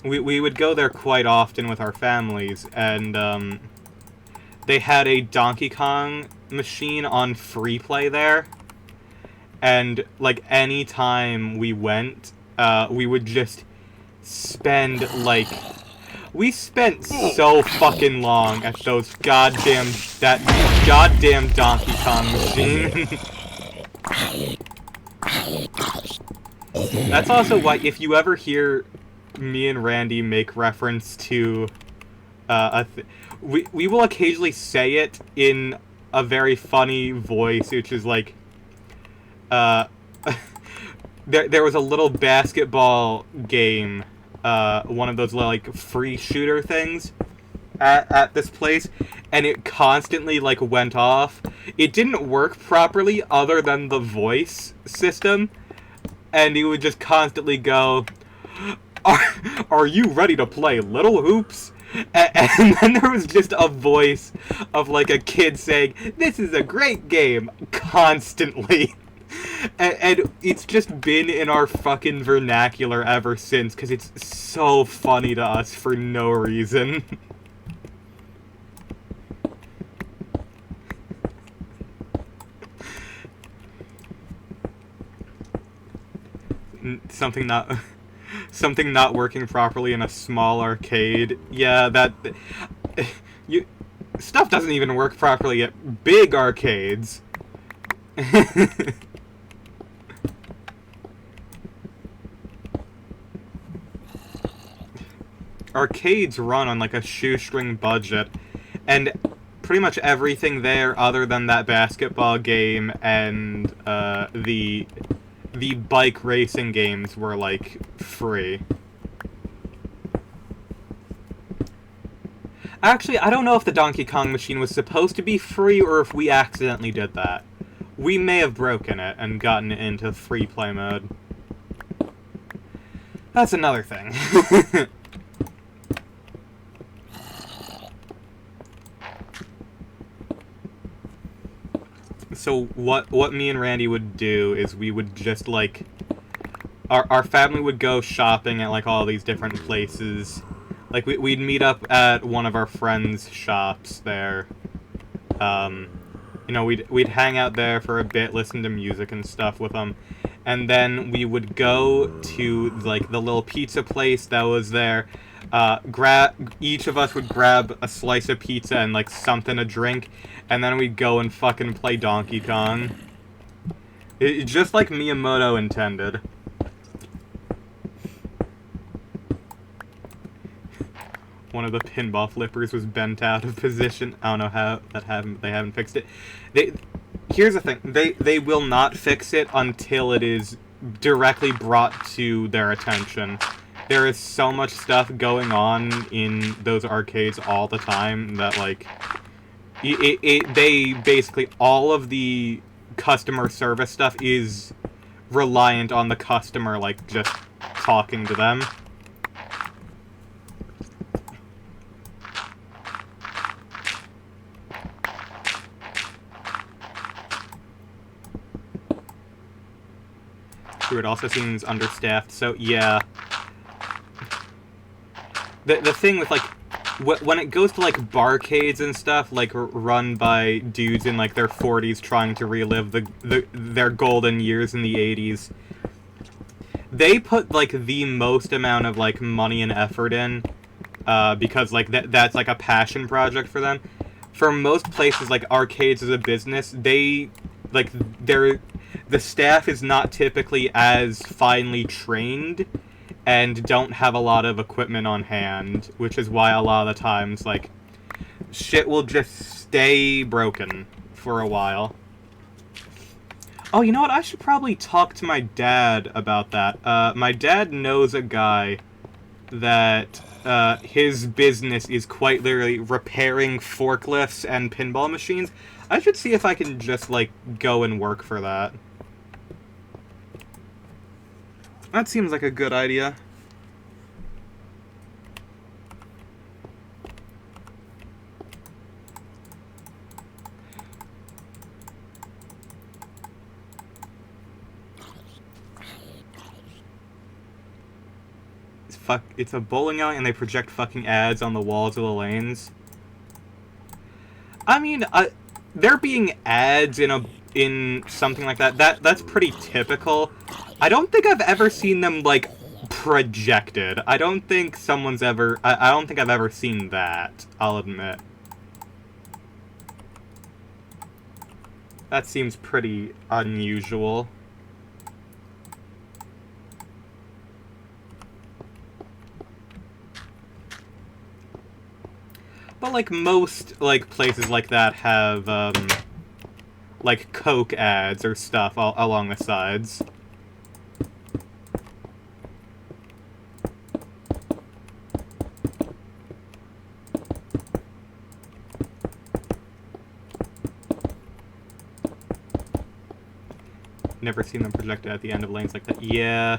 we would go there quite often with our families, and, they had a Donkey Kong machine on free play there. And, like, any time we went, we would just spend, like... We spent so fucking long at those that goddamn Donkey Kong machine. That's also why, if you ever hear me and Randy make reference to, we will occasionally say it in a very funny voice, which is like, there was a little basketball game, one of those, like, free shooter things at this place, and it constantly, like, went off. It didn't work properly other than the voice system, and he would just constantly go, are you ready to play Little Hoops? And then there was just a voice of, like, a kid saying, this is a great game, constantly. And it's just been in our fucking vernacular ever since, because it's so funny to us for no reason. Something not working properly in a small arcade. Yeah, stuff doesn't even work properly at big arcades. Arcades run on, like, a shoestring budget, and pretty much everything there other than that basketball game and the bike racing games were, like, free. Actually, I don't know if the Donkey Kong machine was supposed to be free or if we accidentally did that. We may have broken it and gotten it into free play mode. That's another thing. So what me and Randy would do is we would just, like, our family would go shopping at, like, all these different places. Like, we'd meet up at one of our friends' shops there. You know, we'd hang out there for a bit, listen to music and stuff with them. And then we would go to, like, the little pizza place that was there. Each of us would grab a slice of pizza and, like, something to drink, and then we'd go and fucking play Donkey Kong. Just like Miyamoto intended. One of the pinball flippers was bent out of position. I don't know how they haven't fixed it. Here's the thing. They will not fix it until it is directly brought to their attention. There is so much stuff going on in those arcades all the time that, like, they basically, all of the customer service stuff is reliant on the customer, like, just talking to them. True, it also seems understaffed, so yeah. The thing with, like, when it goes to, like, barcades and stuff, like, run by dudes in, like, their 40s trying to relive their golden years in the 80s, they put, like, the most amount of, like, money and effort in, because, like, that's, like, a passion project for them. For most places, like, arcades as a business, the staff is not typically as finely trained, and don't have a lot of equipment on hand, which is why a lot of the times, like, shit will just stay broken for a while. Oh, you know what? I should probably talk to my dad about that. My dad knows a guy that his business is quite literally repairing forklifts and pinball machines. I should see if I can just, like, go and work for that. That seems like a good idea. It's a bowling alley and they project fucking ads on the walls of the lanes. I mean, there being ads in something like that's pretty typical. I don't think I've ever seen them, like, projected. I don't think someone's ever... I don't think I've ever seen that, I'll admit. That seems pretty unusual. But, like, most, like, places like that have, like, Coke ads or stuff along the sides. Never seen them projected at the end of lanes like that. Yeah.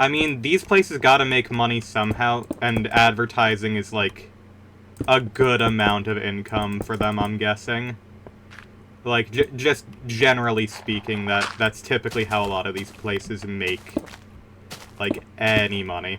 I mean, these places gotta make money somehow, and advertising is, like, a good amount of income for them, I'm guessing. Like, just generally speaking, that's typically how a lot of these places make, like, any money.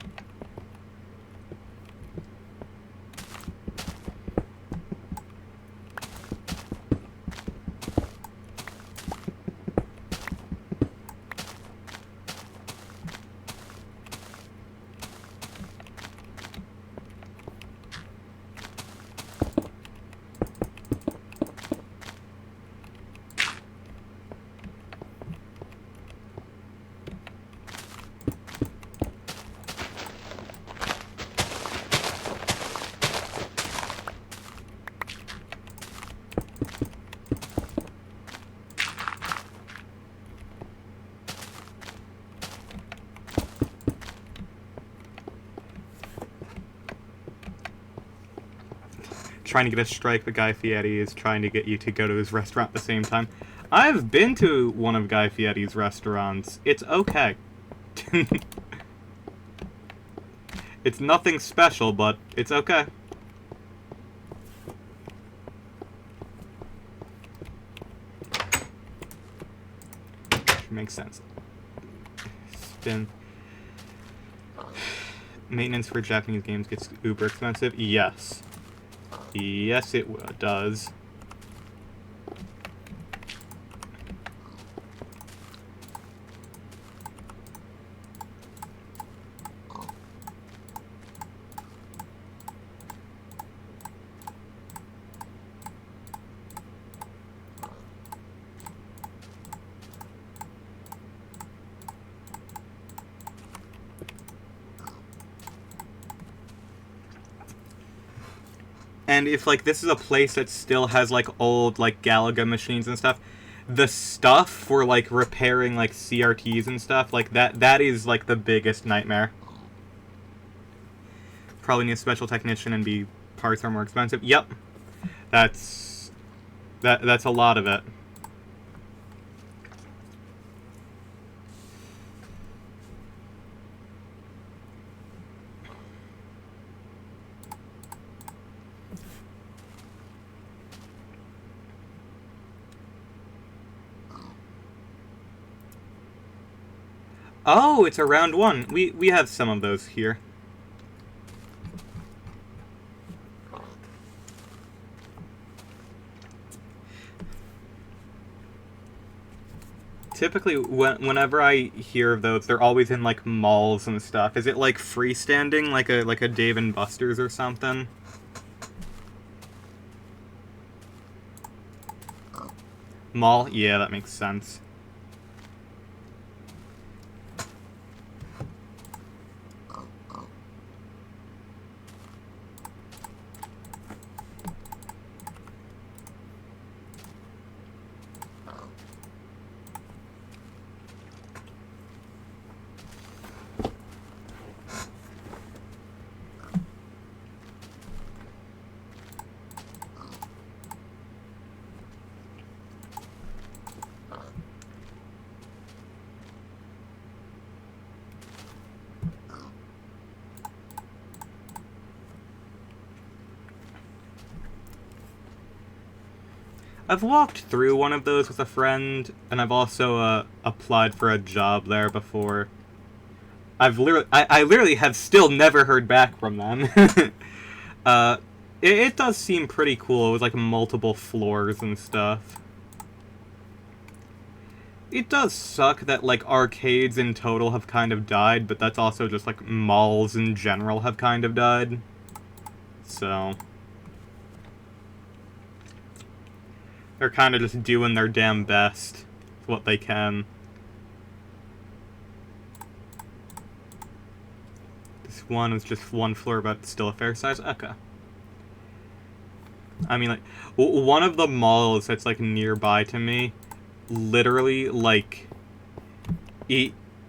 Trying to get a strike, but Guy Fieri is trying to get you to go to his restaurant at the same time. I've been to one of Guy Fieri's restaurants. It's okay. It's nothing special, but it's okay. Makes sense. Spin. Maintenance for Japanese games gets uber expensive? Yes. Yes, it does. And if, like, this is a place that still has, like, old, like, Galaga machines and stuff, the stuff for, like, repairing, like, CRTs and stuff, like, that is, like, the biggest nightmare. Probably need a special technician and parts are more expensive. Yep. That's a lot of it. Oh, it's a round one. We have some of those here. Typically, whenever I hear of those, they're always in, like, malls and stuff. Is it, like, freestanding, like a Dave and Buster's or something? Mall? Yeah, that makes sense. I've walked through one of those with a friend, and I've also applied for a job there before. I literally have still never heard back from them. It does seem pretty cool. It was like multiple floors and stuff. It does suck that, like, arcades in total have kind of died, but that's also just, like, malls in general have kind of died. So they're kind of just doing their damn best with what they can. This one was just one floor, but still a fair size. Okay. I mean, like, one of the malls that's, like, nearby to me, literally, like,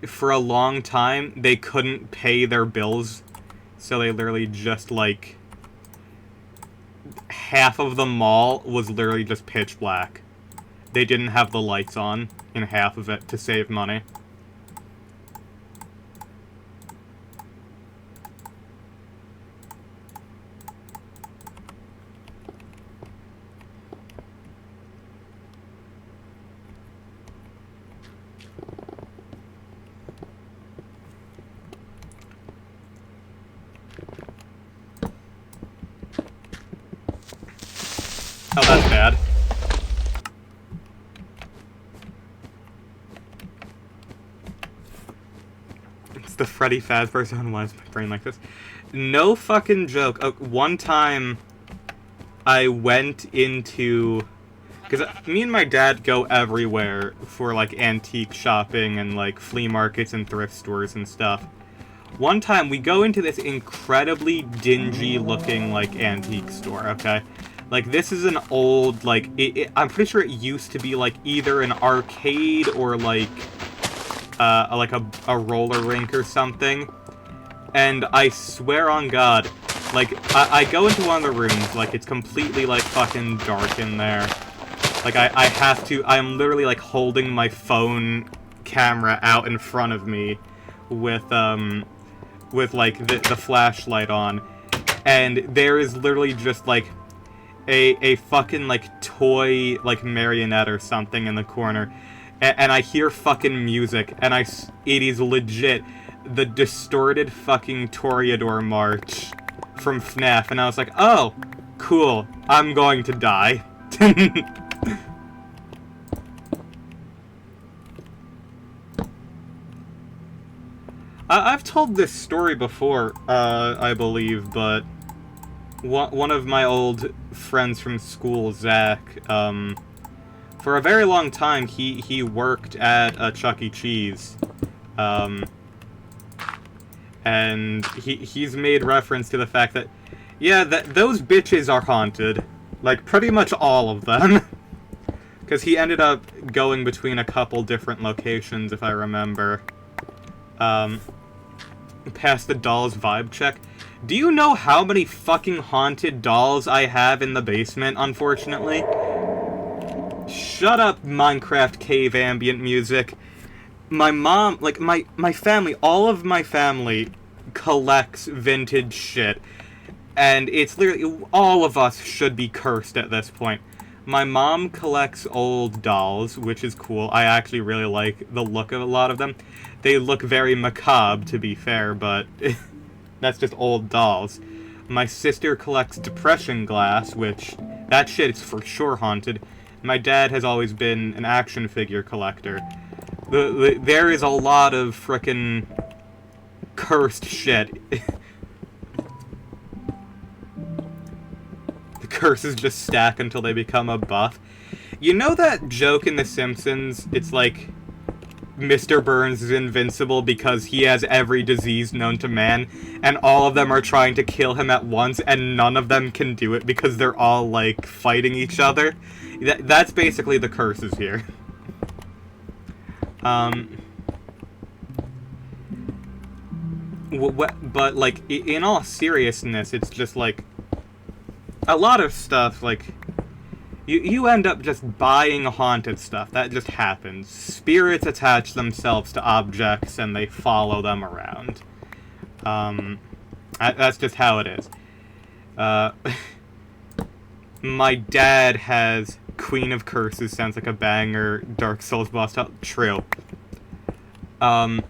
for a long time, they couldn't pay their bills, so they literally just, like, half of the mall was literally just pitch black. They didn't have the lights on in half of it to save money. Oh, that's bad. It's the Freddy Fazbear zone. Why is my brain like this? No fucking joke. One time, I went into... Because me and my dad go everywhere for, like, antique shopping and, like, flea markets and thrift stores and stuff. One time, we go into this incredibly dingy-looking, like, antique store, okay? Like, this is an old, like, I'm pretty sure it used to be, like, either an arcade or, like a roller rink or something. And I swear on God, like, I go into one of the rooms, like, it's completely, like, fucking dark in there. Like, I have to, I'm literally, like, holding my phone camera out in front of me with like, the flashlight on. And there is literally just, like, a fucking, like, toy, like, marionette or something in the corner. And I hear fucking music, and it is legit the distorted fucking Toreador March from FNAF. And I was like, oh, cool, I'm going to die. I've told this story before, I believe, but one of my old friends from school, Zach, for a very long time, he worked at a Chuck E. Cheese, and he's made reference to the fact that, yeah, those bitches are haunted, like, pretty much all of them, because he ended up going between a couple different locations, if I remember, past the dolls vibe check. Do you know how many fucking haunted dolls I have in the basement, unfortunately? Shut up, Minecraft cave ambient music. My mom, like, my family, all of my family collects vintage shit. And it's literally, all of us should be cursed at this point. My mom collects old dolls, which is cool. I actually really like the look of a lot of them. They look very macabre, to be fair, but that's just old dolls. My sister collects depression glass, which, that shit is for sure haunted. My dad has always been an action figure collector. There is a lot of frickin' cursed shit. The curses just stack until they become a buff. You know that joke in The Simpsons? It's like, Mr. Burns is invincible because he has every disease known to man, and all of them are trying to kill him at once, and none of them can do it because they're all, like, fighting each other. That's basically the curses here. But, like, in all seriousness, it's just, like, a lot of stuff, like, you end up just buying haunted stuff. That just happens. Spirits attach themselves to objects, and they follow them around. That's just how it is. My dad has Queen of Curses sounds like a banger. Dark Souls boss title. True. My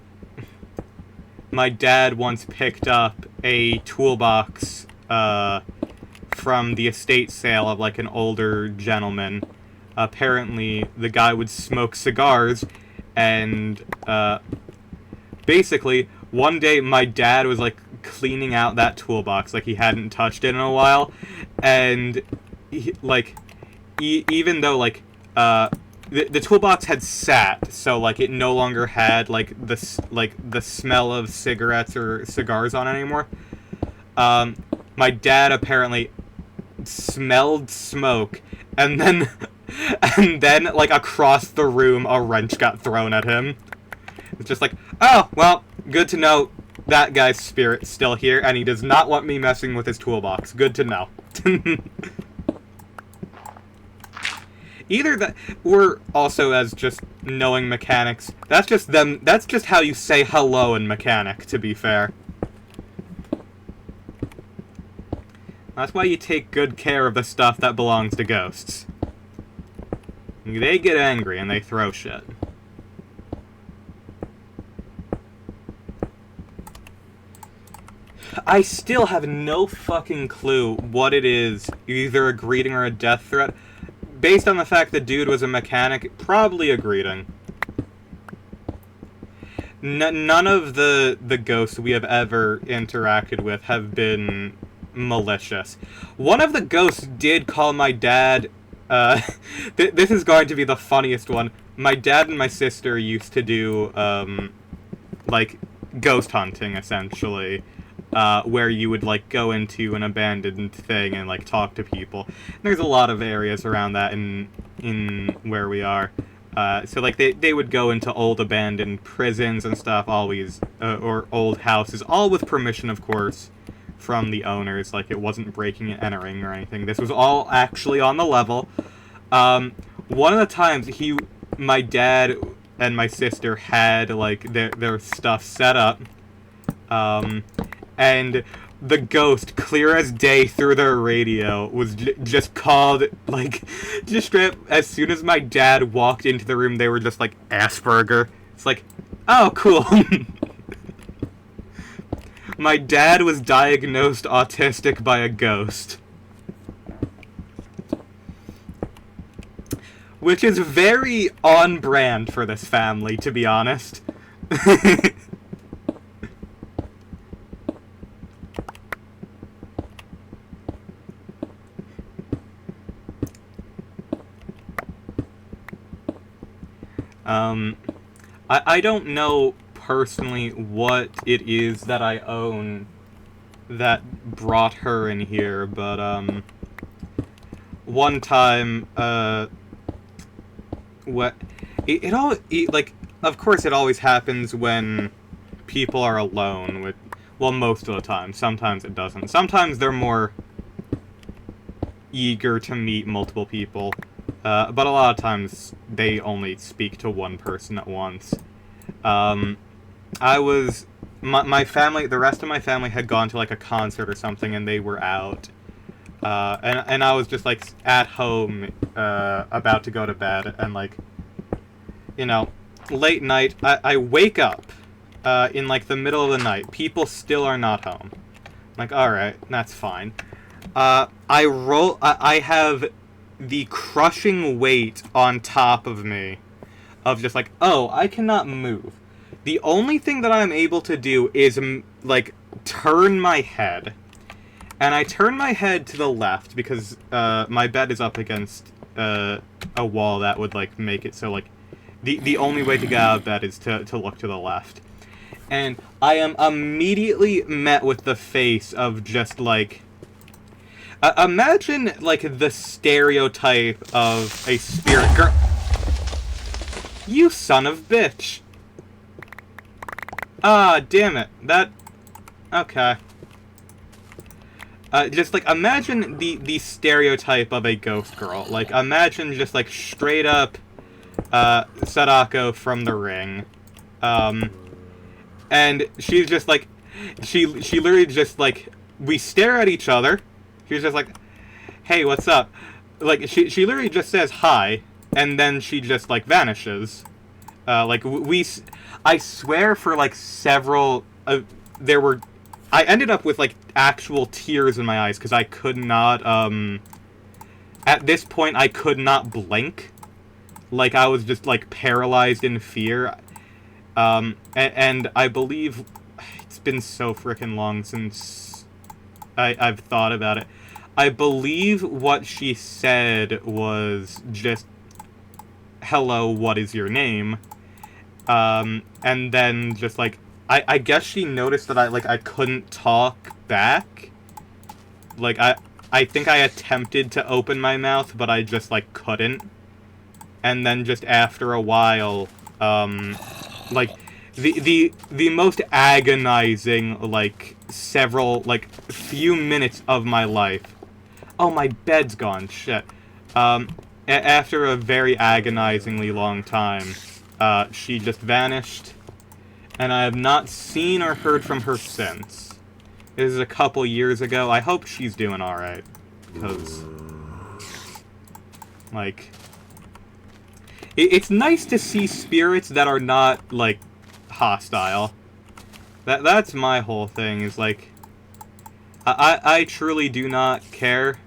dad once picked up a toolbox from the estate sale of like an older gentleman. Apparently, the guy would smoke cigars, and basically, one day my dad was like cleaning out that toolbox, like he hadn't touched it in a while, and even though like the toolbox had sat, so like it no longer had like the smell of cigarettes or cigars on it anymore. My dad apparently smelled smoke, and then like across the room a wrench got thrown at him. It's just like, oh well, good to know that guy's spirit's still here, and he does not want me messing with his toolbox. Good to know. Either that, or also as just knowing mechanics. That's just how you say hello in mechanic, to be fair. That's why you take good care of the stuff that belongs to ghosts. They get angry and they throw shit. I still have no fucking clue what it is, either a greeting or a death threat. Based on the fact the dude was a mechanic, probably a greeting. None of the ghosts we have ever interacted with have been malicious. One of the ghosts did call my dad... this is going to be the funniest one. My dad and my sister used to do, like, ghost hunting, essentially. Where you would, like, go into an abandoned thing and, like, talk to people. And there's a lot of areas around that in where we are. So, like, they would go into old abandoned prisons and stuff, always, or old houses, all with permission, of course, from the owners. Like, it wasn't breaking and entering or anything. This was all actually on the level. One of the times, my dad and my sister had, like, their stuff set up, and the ghost, clear as day through their radio, was just called, like, just straight up, as soon as my dad walked into the room, they were just like, Asperger. It's like, oh, cool. My dad was diagnosed autistic by a ghost. Which is very on brand for this family, to be honest. I don't know personally what it is that I own that brought her in here, but, one time, like, of course it always happens when people are alone, well, most of the time. Sometimes it doesn't. Sometimes they're more eager to meet multiple people. But a lot of times, they only speak to one person at once. My family, the rest of my family had gone to, like, a concert or something, and they were out. And I was just, like, at home, about to go to bed, and, like, you know, late night, I wake up, in, like, the middle of the night. People still are not home. I'm like, alright, that's fine. I have the crushing weight on top of me of just like, oh, I cannot move. The only thing that I'm able to do is, like, turn my head. And I turn my head to the left because my bed is up against a wall that would, like, make it so, like, the only way to get out of bed is to look to the left. And I am immediately met with the face of just, like... imagine, like, the stereotype of a spirit girl. You son of bitch. Ah, damn it. Okay. Just, like, imagine the stereotype of a ghost girl. Like, imagine just, like, straight up, Sadako from The Ring. And she's just, like, she literally just, like, we stare at each other. She's just like, hey, what's up? like, she literally just says hi, and then she just, like, vanishes. Like, I swear for, like, several, there were, I ended up with, like, actual tears in my eyes, because I could not, at this point, I could not blink. Like, I was just, like, paralyzed in fear. And I believe, it's been so frickin' long since I've thought about it. I believe what she said was just, hello, what is your name? And then just, like, I guess she noticed that I couldn't talk back. Like, I think I attempted to open my mouth, but I just, like, couldn't. And then just after a while, like, the most agonizing, like, few minutes of my life. Oh, my bed's gone, shit. After a very agonizingly long time, she just vanished, and I have not seen or heard from her since. This is a couple years ago. I hope she's doing alright, because, like, it's nice to see spirits that are not, like, hostile. That's my whole thing, is, like, I truly do not care.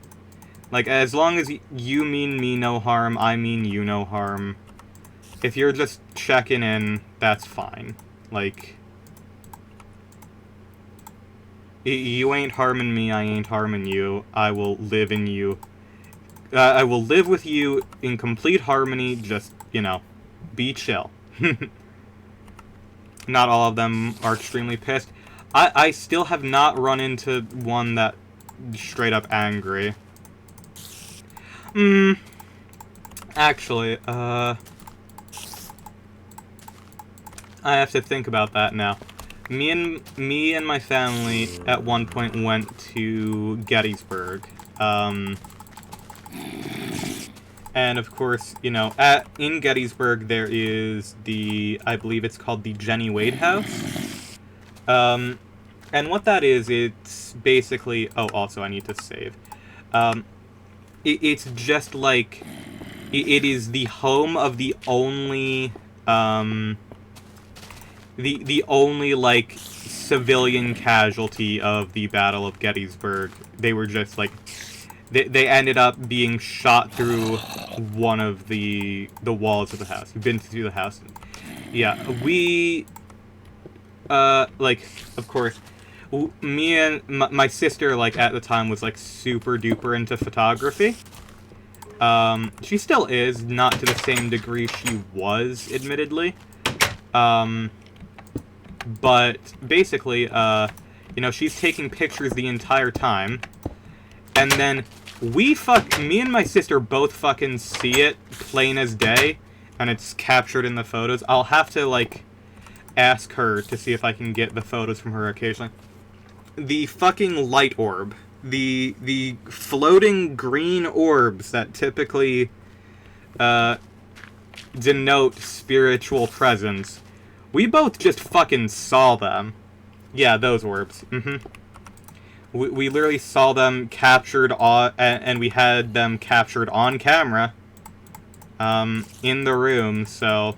Like, as long as you mean me no harm, I mean you no harm. If you're just checking in, that's fine. Like, you ain't harming me, I ain't harming you. I will live in you. I will live with you in complete harmony, just, you know, be chill. Not all of them are extremely pissed. I still have not run into one that straight up angry. Actually, I have to think about that now. Me and my family at one point went to Gettysburg. And of course, you know, in Gettysburg there is I believe it's called the Jenny Wade House. And what that is, it's basically, oh, also I need to save. It's just like, it is the home of the only, the only, like, civilian casualty of the Battle of Gettysburg. They were just, like, they ended up being shot through one of the walls of the house. You've been through the house. Yeah, we, like, of course, me and my sister, like, at the time was, like, super duper into photography. She still is, not to the same degree she was, admittedly. But basically, you know, she's taking pictures the entire time, and then me and my sister both fucking see it plain as day, and it's captured in the photos. I'll have to, like, ask her to see if I can get the photos from her occasionally. The fucking light orb. The floating green orbs that typically, denote spiritual presence. We both just fucking saw them. Yeah, those orbs. We literally saw them captured on, and we had them captured on camera, in the room, so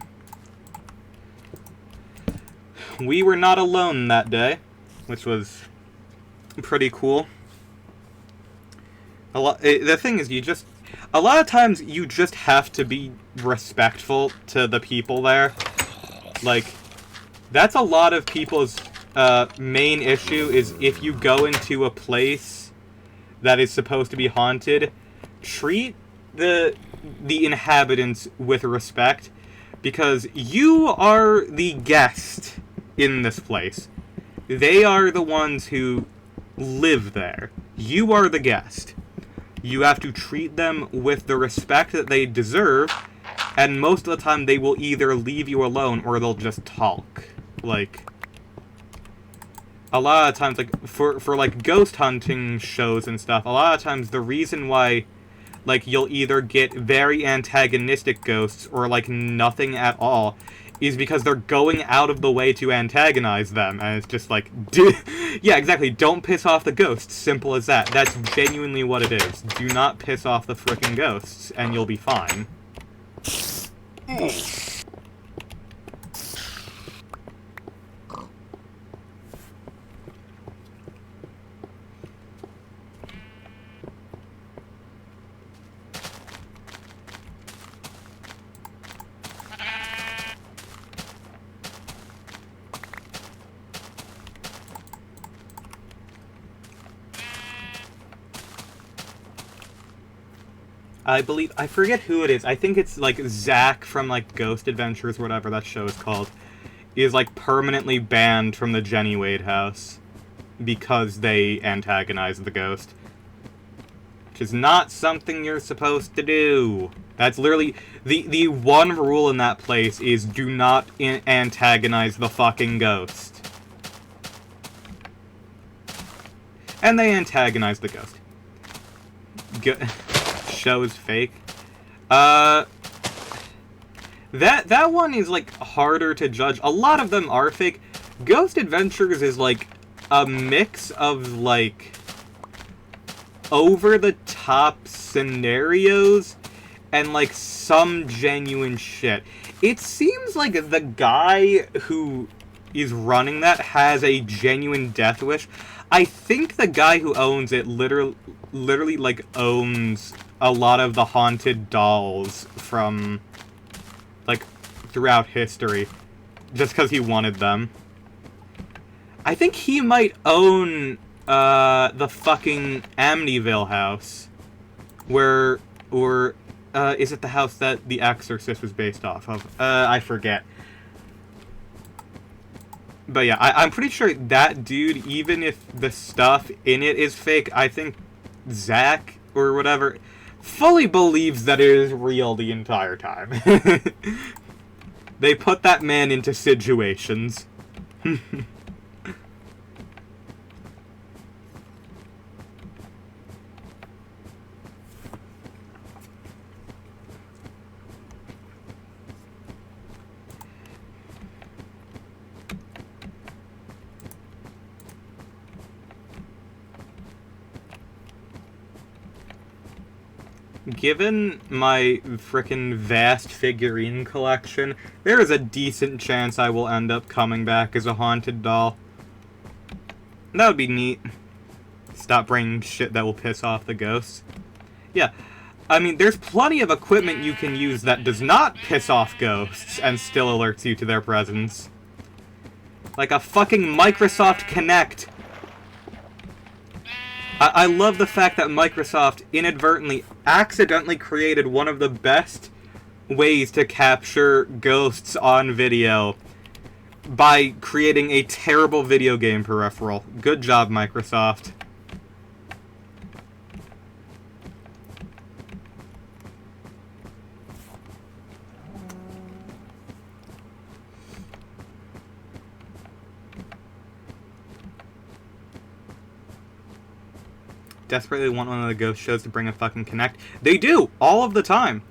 we were not alone that day, which was pretty cool. The thing is, a lot of times you just have to be respectful to the people there. Like, that's a lot of people's main issue, is if you go into a place that is supposed to be haunted, treat the inhabitants with respect, because you are the guest in this place. They are the ones who live there. You are the guest. You have to treat them with the respect that they deserve, and most of the time they will either leave you alone or they'll just talk. Like, a lot of times, like, for like, ghost hunting shows and stuff, a lot of times the reason why, like, you'll either get very antagonistic ghosts or, like, nothing at all is because they're going out of the way to antagonize them, and it's just like, yeah, exactly, don't piss off the ghosts, simple as that. That's genuinely what it is. Do not piss off the frickin' ghosts, and you'll be fine. I forget who it is. I think it's, like, Zach from, like, Ghost Adventures, whatever that show is called, is, like, permanently banned from the Jenny Wade house because they antagonize the ghost. Which is not something you're supposed to do. That's literally... The one rule in that place is do not antagonize the fucking ghost. And they antagonize the ghost. Show is fake. That one is, like, harder to judge. A lot of them are fake. Ghost Adventures is, like, a mix of, like, over-the-top scenarios and, like, some genuine shit. It seems like the guy who is running that has a genuine death wish. I think the guy who owns it literally, like, owns a lot of the haunted dolls from, like, throughout history, just because he wanted them. I think he might own, the fucking Amityville house, or, is it the house that The Exorcist was based off of? I forget. But yeah, I'm pretty sure that dude, even if the stuff in it is fake, I think Zach, or whatever, fully believes that it is real the entire time. They put that man into situations. Given my frickin' vast figurine collection, there is a decent chance I will end up coming back as a haunted doll. That would be neat. Stop bringing shit that will piss off the ghosts. Yeah, I mean, there's plenty of equipment you can use that does not piss off ghosts and still alerts you to their presence. Like a fucking Microsoft Kinect. I love the fact that Microsoft inadvertently, accidentally created one of the best ways to capture ghosts on video by creating a terrible video game peripheral. Good job, Microsoft. Desperately want one of the ghost shows to bring a fucking Kinect. They do! All of the time!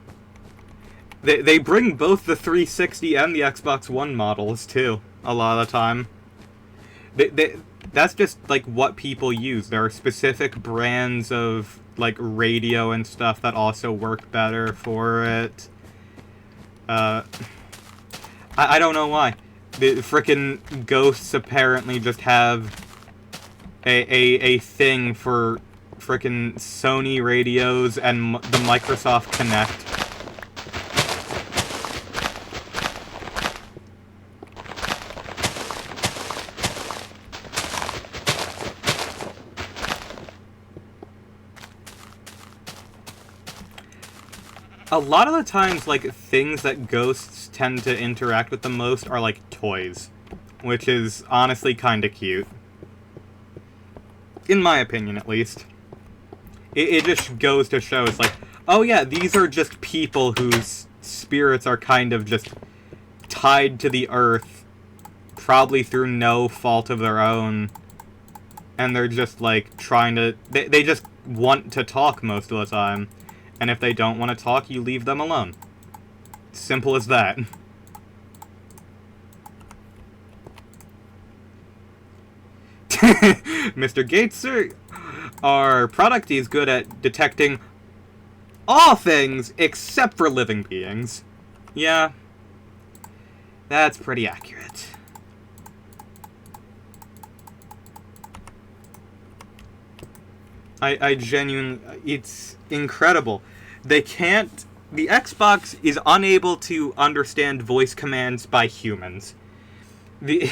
They bring both the 360 and the Xbox One models, too, a lot of the time. That's just, like, what people use. There are specific brands of, like, radio and stuff that also work better for it. I don't know why. The frickin' ghosts apparently just have a thing for frickin' Sony radios and the Microsoft Kinect. A lot of the times, like, things that ghosts tend to interact with the most are, like, toys. Which is honestly kinda cute. In my opinion, at least. It just goes to show, it's like, oh yeah, these are just people whose spirits are kind of just tied to the earth, probably through no fault of their own, and they're just, like, trying to... They just want to talk most of the time, and if they don't want to talk, you leave them alone. Simple as that. Mr. Gates, sir, our product is good at detecting all things except for living beings. Yeah, that's pretty accurate. I genuinely... It's incredible. They can't... The Xbox is unable to understand voice commands by humans. The...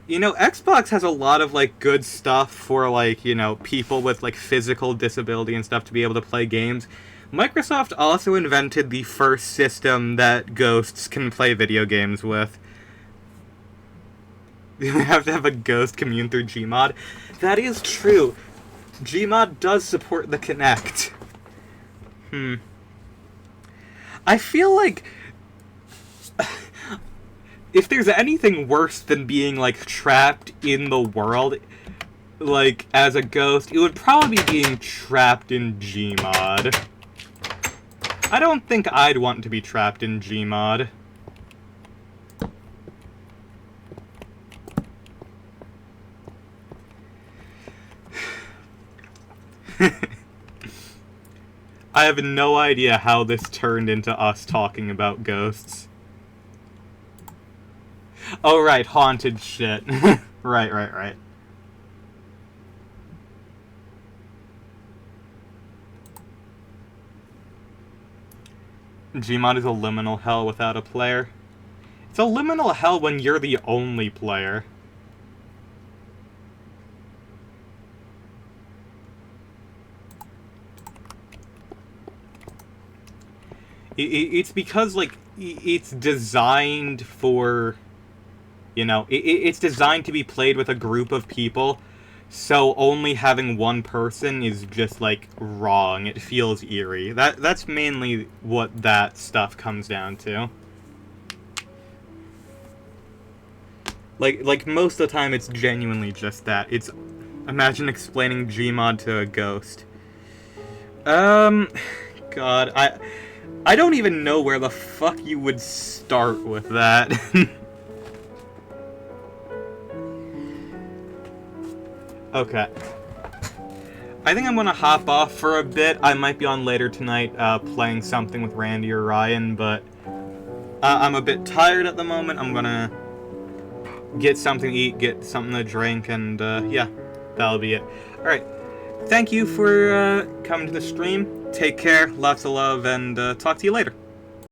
You know, Xbox has a lot of, like, good stuff for, like, you know, people with, like, physical disability and stuff to be able to play games. Microsoft also invented the first system that ghosts can play video games with. You have to have a ghost commune through Gmod. That is true. Gmod does support the Kinect. I feel like... if there's anything worse than being, like, trapped in the world, like, as a ghost, it would probably be being trapped in Gmod. I don't think I'd want to be trapped in Gmod. I have no idea how this turned into us talking about ghosts. Oh, right, haunted shit. Right. Gmod is a liminal hell without a player. It's a liminal hell when you're the only player. It's because, like, it's designed for, you know, it's designed to be played with a group of people, so only having one person is just, like, wrong. It feels eerie. That's mainly what that stuff comes down to. Like, most of the time it's genuinely just that. It's, imagine explaining Gmod to a ghost. God, I don't even know where the fuck you would start with that. Okay. I think I'm gonna hop off for a bit. I might be on later tonight, playing something with Randy or Ryan, but I'm a bit tired at the moment. I'm gonna get something to eat, get something to drink, and yeah, that'll be it. Alright. Thank you for coming to the stream. Take care, lots of love, and talk to you later.